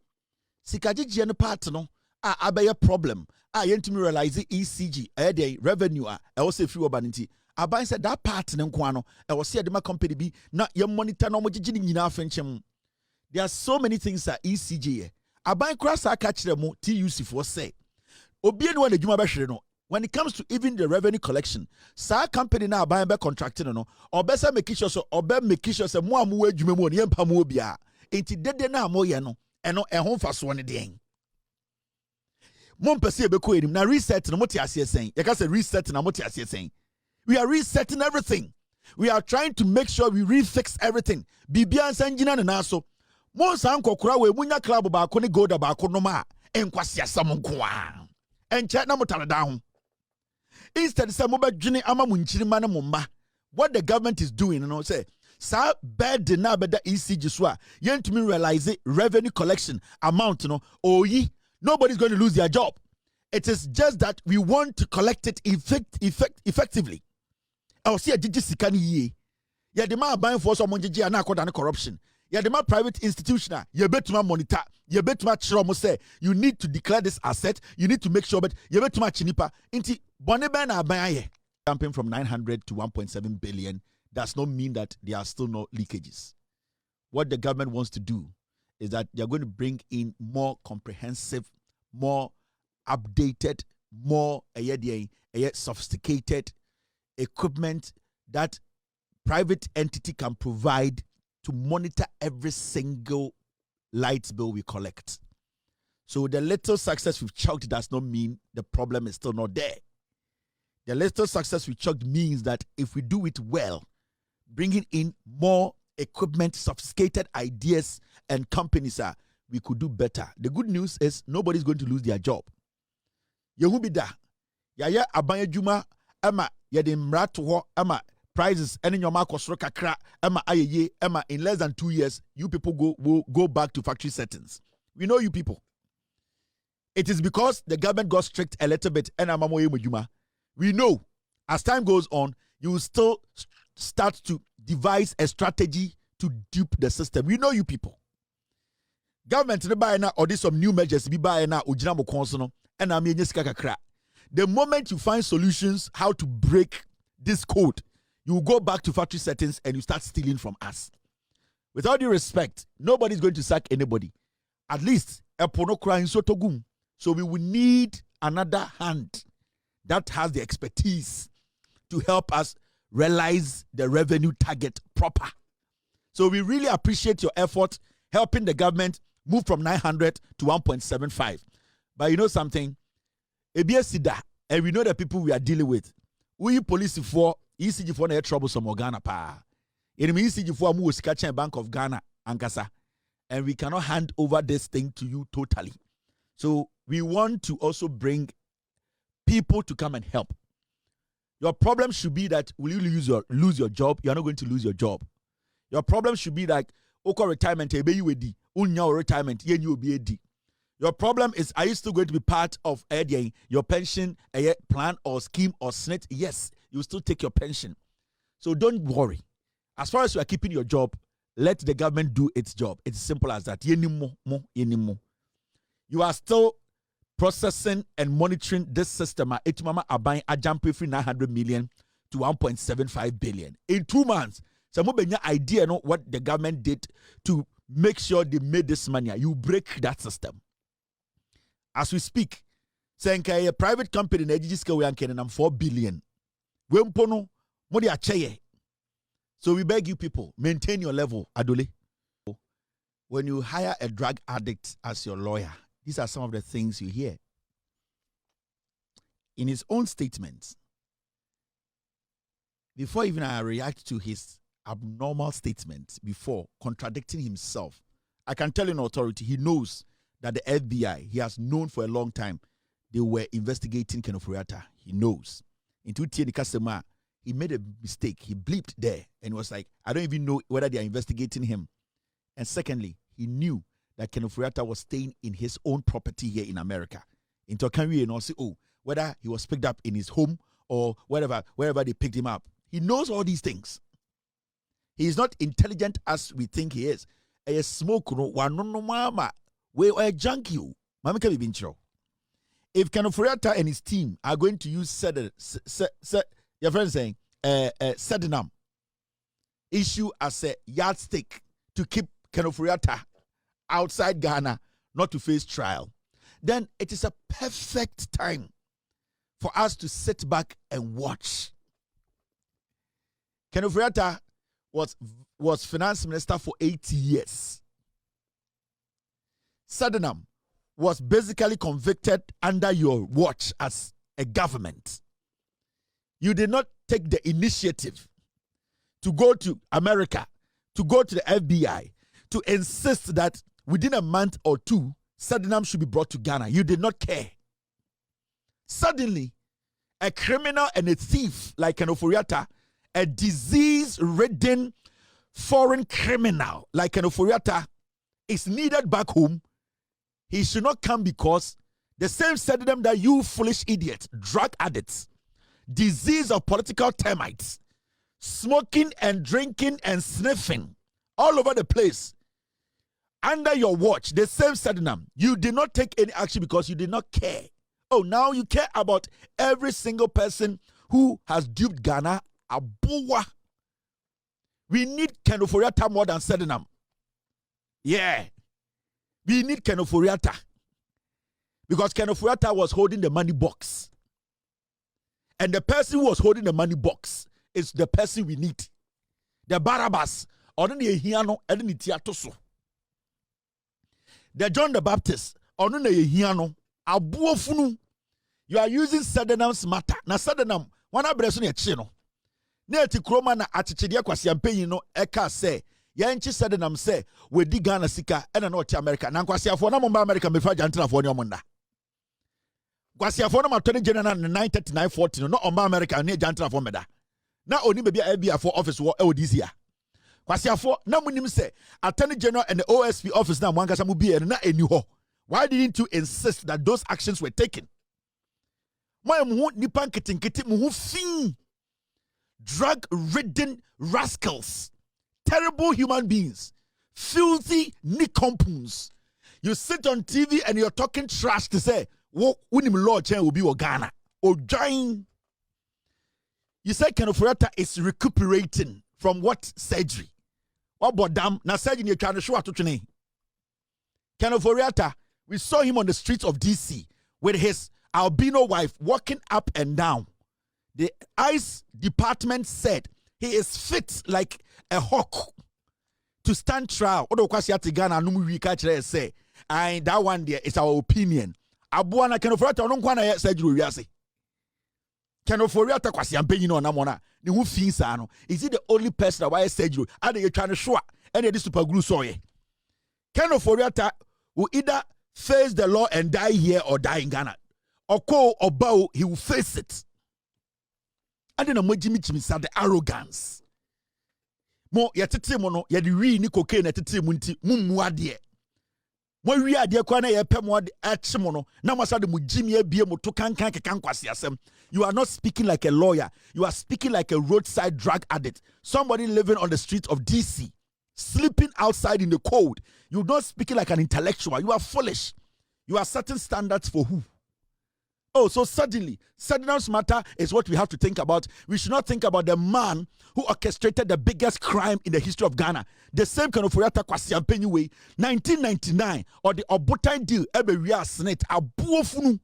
Sika jiji no part no abaya problem. Yentumi realize ECG the revenue also free obanity. Aban said that part ne nkwano was see the company be na ye monitor no mo jiji ni nyina afenchem. There are so many things that ECG. Aban cross a catch them TUC for say. Obi no na djuma behwere no. When it comes to even the revenue collection, sa company na aban be contracting no, or be say make sure so, or be make sure say mo amu adwuma mu ne mpa mo bia. Enti dede na mo ye no, eno ehon fa so ne den. Mon pese be ko enim na reset no moti ase sen. You can say reset na moti ase sen. We are resetting everything. We are trying to make sure we refix everything. Bibia nsanjina na so. Mon san kokora we munya club ba ko ne gold ba ko no ma enkwase asam nko a. Enche na motare da ho. Instead say mo badwene ama mu nchirima ne mo mma. What the government is doing, you know, say sa bed na beda ECG so a yentumi realize revenue collection amount, you know, oyi. Nobody's going to lose their job. It is just that we want to collect it effectively. I'll see a digisikani ye. Ya demand buying for some money and not corruption. Ya demand private institution. You bet to monitor. You bet to much say you need to declare this asset. You need to make sure, but you bet to much nipa. Inti boneben abaye. Jumping from 900 to 1.7 billion does not mean that there are still no leakages. What the government wants to do is that they are going to bring in more comprehensive, more updated, more sophisticated equipment that private entity can provide to monitor every single light bill we collect. So the little success we've chucked does not mean the problem is still not there. The little success we chucked means that if we do it well, bringing in more equipment, sophisticated ideas, and companies we could do better. The good news is nobody's going to lose their job. Yehubida, yaya abanye juma, ama yadim ratwo, ama prizes, any your mark kakra, ama ayeye, ama in less than 2 years, you people will go back to factory settings. We know you people. It is because the government got strict a little bit, and juma. We know as time goes on, you will still start to devise a strategy to dupe the system. We know you people. Government ne buy na or this some new measures be buy na ojina mo konso and am yenyeska kakra. The moment you find solutions how to break this code, you will go back to factory settings and you start stealing from us. With all due respect, nobody's going to sack anybody. At least a pono crying so togum. So we will need another hand that has the expertise to help us realize the revenue target proper. So we really appreciate your effort helping the government move from 900 to 1.75. But you know something? Sida, and we know the people we are dealing with. We police for ECG for na troublesome Ghana pa. Enemy ECG for mu Sikacha Bank of Ghana ankasa. And we cannot hand over this thing to you totally. So we want to also bring people to come and help. Your problem should be that will you lose your job? You are not going to lose your job. Your problem should be like retirement, retirement, your problem is, are you still going to be part of your pension plan or scheme or SNIT? Yes, you will still take your pension. So don't worry. As far as you are keeping your job, let the government do its job. It's simple as that. You are still processing and monitoring this system. Etumama are buying a jump from 900 million to 1.75 billion. In 2 months, some of you idea know what the government did to make sure they made this money. You break that system. As we speak, saying a private company in Ejijiska we are 4 billion. So we beg you people, maintain your level, Adole. When you hire a drug addict as your lawyer, these are some of the things you hear. In his own statements, before even I react to his abnormal statements, before contradicting himself, I can tell in authority, he knows that the FBI, he has known for a long time, they were investigating Ken Ofori-Atta. He knows. Into the customer, he made a mistake. He bleeped there and was like, I don't even know whether they are investigating him. And secondly, he knew that Ken Ofori-Atta was staying in his own property here in America. Into Kanwi and also, whether he was picked up in his home or wherever they picked him up. He knows all these things. He is not intelligent as we think he is. A smoke no mama. We are junkie. Mama can be intro. If Ken Ofori-Atta and his team are going to use your friend saying Sedinam issue as a yardstick to keep Ken Ofori-Atta outside Ghana, not to face trial, then it is a perfect time for us to sit back and watch. Ken Ofori-Atta was finance minister for 80 years. Sedinam was basically convicted under your watch as a government. You did not take the initiative to go to America, to go to the FBI, to insist that within a month or two, Sedinam should be brought to Ghana. You did not care. Suddenly, a criminal and a thief like Ken Ofori-Atta, a disease-ridden foreign criminal like Ken Ofori-Atta, is needed back home. He should not come because the same Sedinam that you foolish idiots, drug addicts, disease of political termites, smoking and drinking and sniffing all over the place, under your watch, the same Sedinam, you did not take any action because you did not care. Oh, now you care about every single person who has duped Ghana. Abuwa. We need Ken Ofori-Atta more than Sedinam. Yeah. We need Ken Ofori-Atta. Because Ken Ofori-Atta was holding the money box. And the person who was holding the money box is the person we need. The Barabbas. The John the Baptist. You are using Sedinam's matter. Na Sedinam, wana breso ne chino. Ne ti kroma na atichide kwasi ampanyi no eka se, ya nchi Sedinam se, we di Ghana sika ena no ti America. Na kwasi afo na momba America me fa jantina afo ne omonda. Kwasi afo na matoni general na 93940 no omba America ne jantina afo meda. Na oni be bia bia for office wo e this year. Kwasi afo na munim se attorney general and the OSP office na mwankasa mu bia na eni ho. Why didn't you insist that those actions were taken? Drug-ridden rascals, terrible human beings, filthy nicompoons. You sit on TV and you're talking trash to say, "What law change will be Ghana or join?" You say Ken Ofori-Atta is recuperating from what surgery? What bodam? Na surgery you trying to show to Ken Ofori-Atta. We saw him on the streets of DC with his albino wife walking up and down. The ICE department said he is fit like a hawk to stand trial. Odo kwasi ati Ghana numu wika chere say, and that one there is our opinion. Abuana Ken Ofori-Atta ono kwa na surgery wiase. Ken Ofori-Atta kwasi ampenyi no namona. Ni hu finsa no. Is he the only person that why surgery? Ade you trying to show any this super glue so ye. Ken Ofori-Atta will either face the law and die here or die in Ghana. Oko or bow, he will face it. And then the arrogance. Mo yatete mo no yadi wi ni cocaine yatete mu nti mummu ade. Mo wi ade kwa na ye pɛ mo ade ache mo no na mo sa de mo jimi abie mo to kankan kekan kwase asem. You are not speaking like a lawyer. You are speaking like a roadside drug addict. Somebody living on the streets of DC, sleeping outside in the cold. You're not speaking like an intellectual. You are foolish. You are setting standards for who? Oh, so suddenly, Sedinam's matter is what we have to think about. We should not think about the man who orchestrated the biggest crime in the history of Ghana. The same Ken Ofori-Atta kwasi ampenyi way, 1999, or the Obutan deal, ebe we are senate, abuofunu.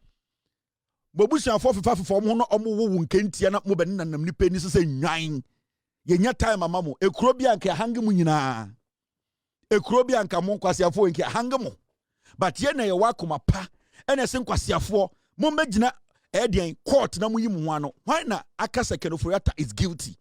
Bobusia 455 mo no omo wo nkentia na mo bani na nam nipa ni se nwan. Ye nya time amamo, ekuro bia nka hangi mu nyina. Ekuro bia nka mo kwasi afo nka hangi mo. But ye na ye wakoma pa, ene se kwasi afo mo megina edian court na muyi mu ano. Why na akasa Ken Ofori-Atta is guilty?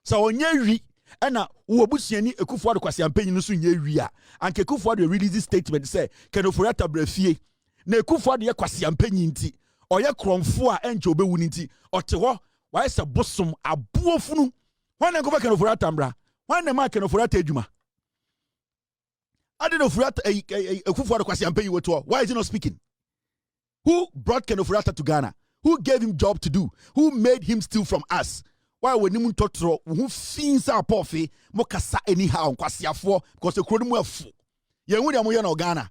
So onye wi ena wo busuani Ekufuado kwasi ampenyi no so nye wi a. Anka Ekufuado release this statement say Ken Ofori-Atta brafie. Na Ekufuado ye kwasi ampenyi nti oye kromfo a enche obewu nti ote ho why se bosom abuofunu. Why na go Ken Ofori-Atta mbra? Why na ma Ken Ofori-Atta adwuma? I didn't know Furiata Kufuor Kwasiampe you to. Why is he not speaking? Who brought Ken Ofuriatta to Ghana? Who gave him job to do? Who made him steal from us? Why when you totro who fins our pofi mokasa anyhow Kwasiafo because the crowd more full. You would have Ghana.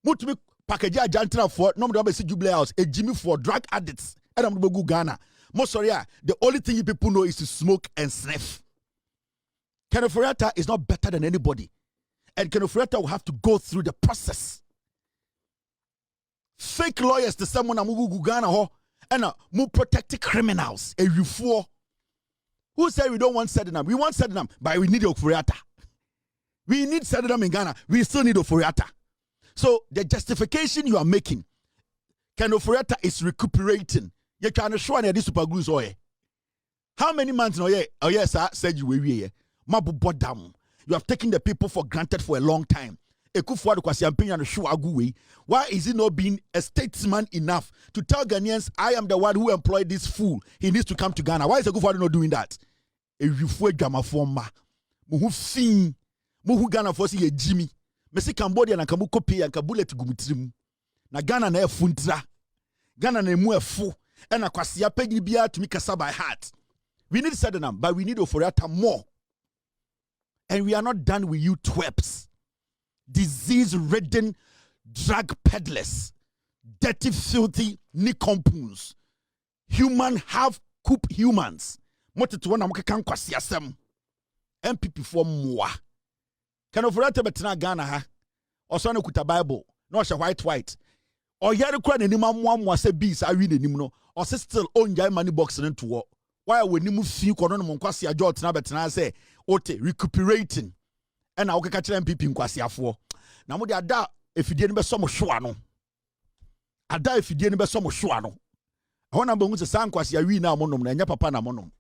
Mutumi package a jantra for no more see Jubilee House a Jimmy for drug addicts. And I'm go Ghana. Most sorry, the only thing you people know is to smoke and sniff. Ken Ofuriatta is not better than anybody. And Ken Ofuriatta will have to go through the process. Fake lawyers to someone amugu Ghana ho and mu protect criminals. A you who said we don't want Sedinam? We want Sedinam, but we need Ofuriatta. We need Sedinam in Ghana. We still need Ofuriatta. So the justification you are making, Ken Ofuriatta is recuperating. You can show any super glues oil. How many months no yeah? Oh yes, sir, said you were here. Mabu bodam. You have taken the people for granted for a long time. Why is he not being a statesman enough to tell Ghanaians, I am the one who employed this fool. He needs to come to Ghana. Why is Ekufuor not doing that? Muhu Ghana for si Jimmy. Mesi Cambodia na kamu kopi and Bullêt gumutrim. Na Ghana na funtra. Ghana na emu efu. And Kwasia pegi bia to mikasa by heart. We need Sedinam, but we need Ofuriatta more. And we are not done with you twerps. Disease-ridden drug peddlers, dirty, filthy nicompoons, human half-cooked humans. Motetuwana mukeka nkwasi asem. NPP for moi. Ken Ofuriatta betina Ghana ha. Osane kuta Bible. No sha white. Or yare kwa ne nima mwa se bees awi ne nim no. Or se still own jai money box ne to wo. Why we nimu fi kono no nkwasi ajo tina betina say ote recuperating. And I will catch NPP in Kwasiafo. Now, what ada if you didn't be some shwano. Ada if you didn't be some shwano. I want to say, San Kwasia, we now monum, and your papa na monum.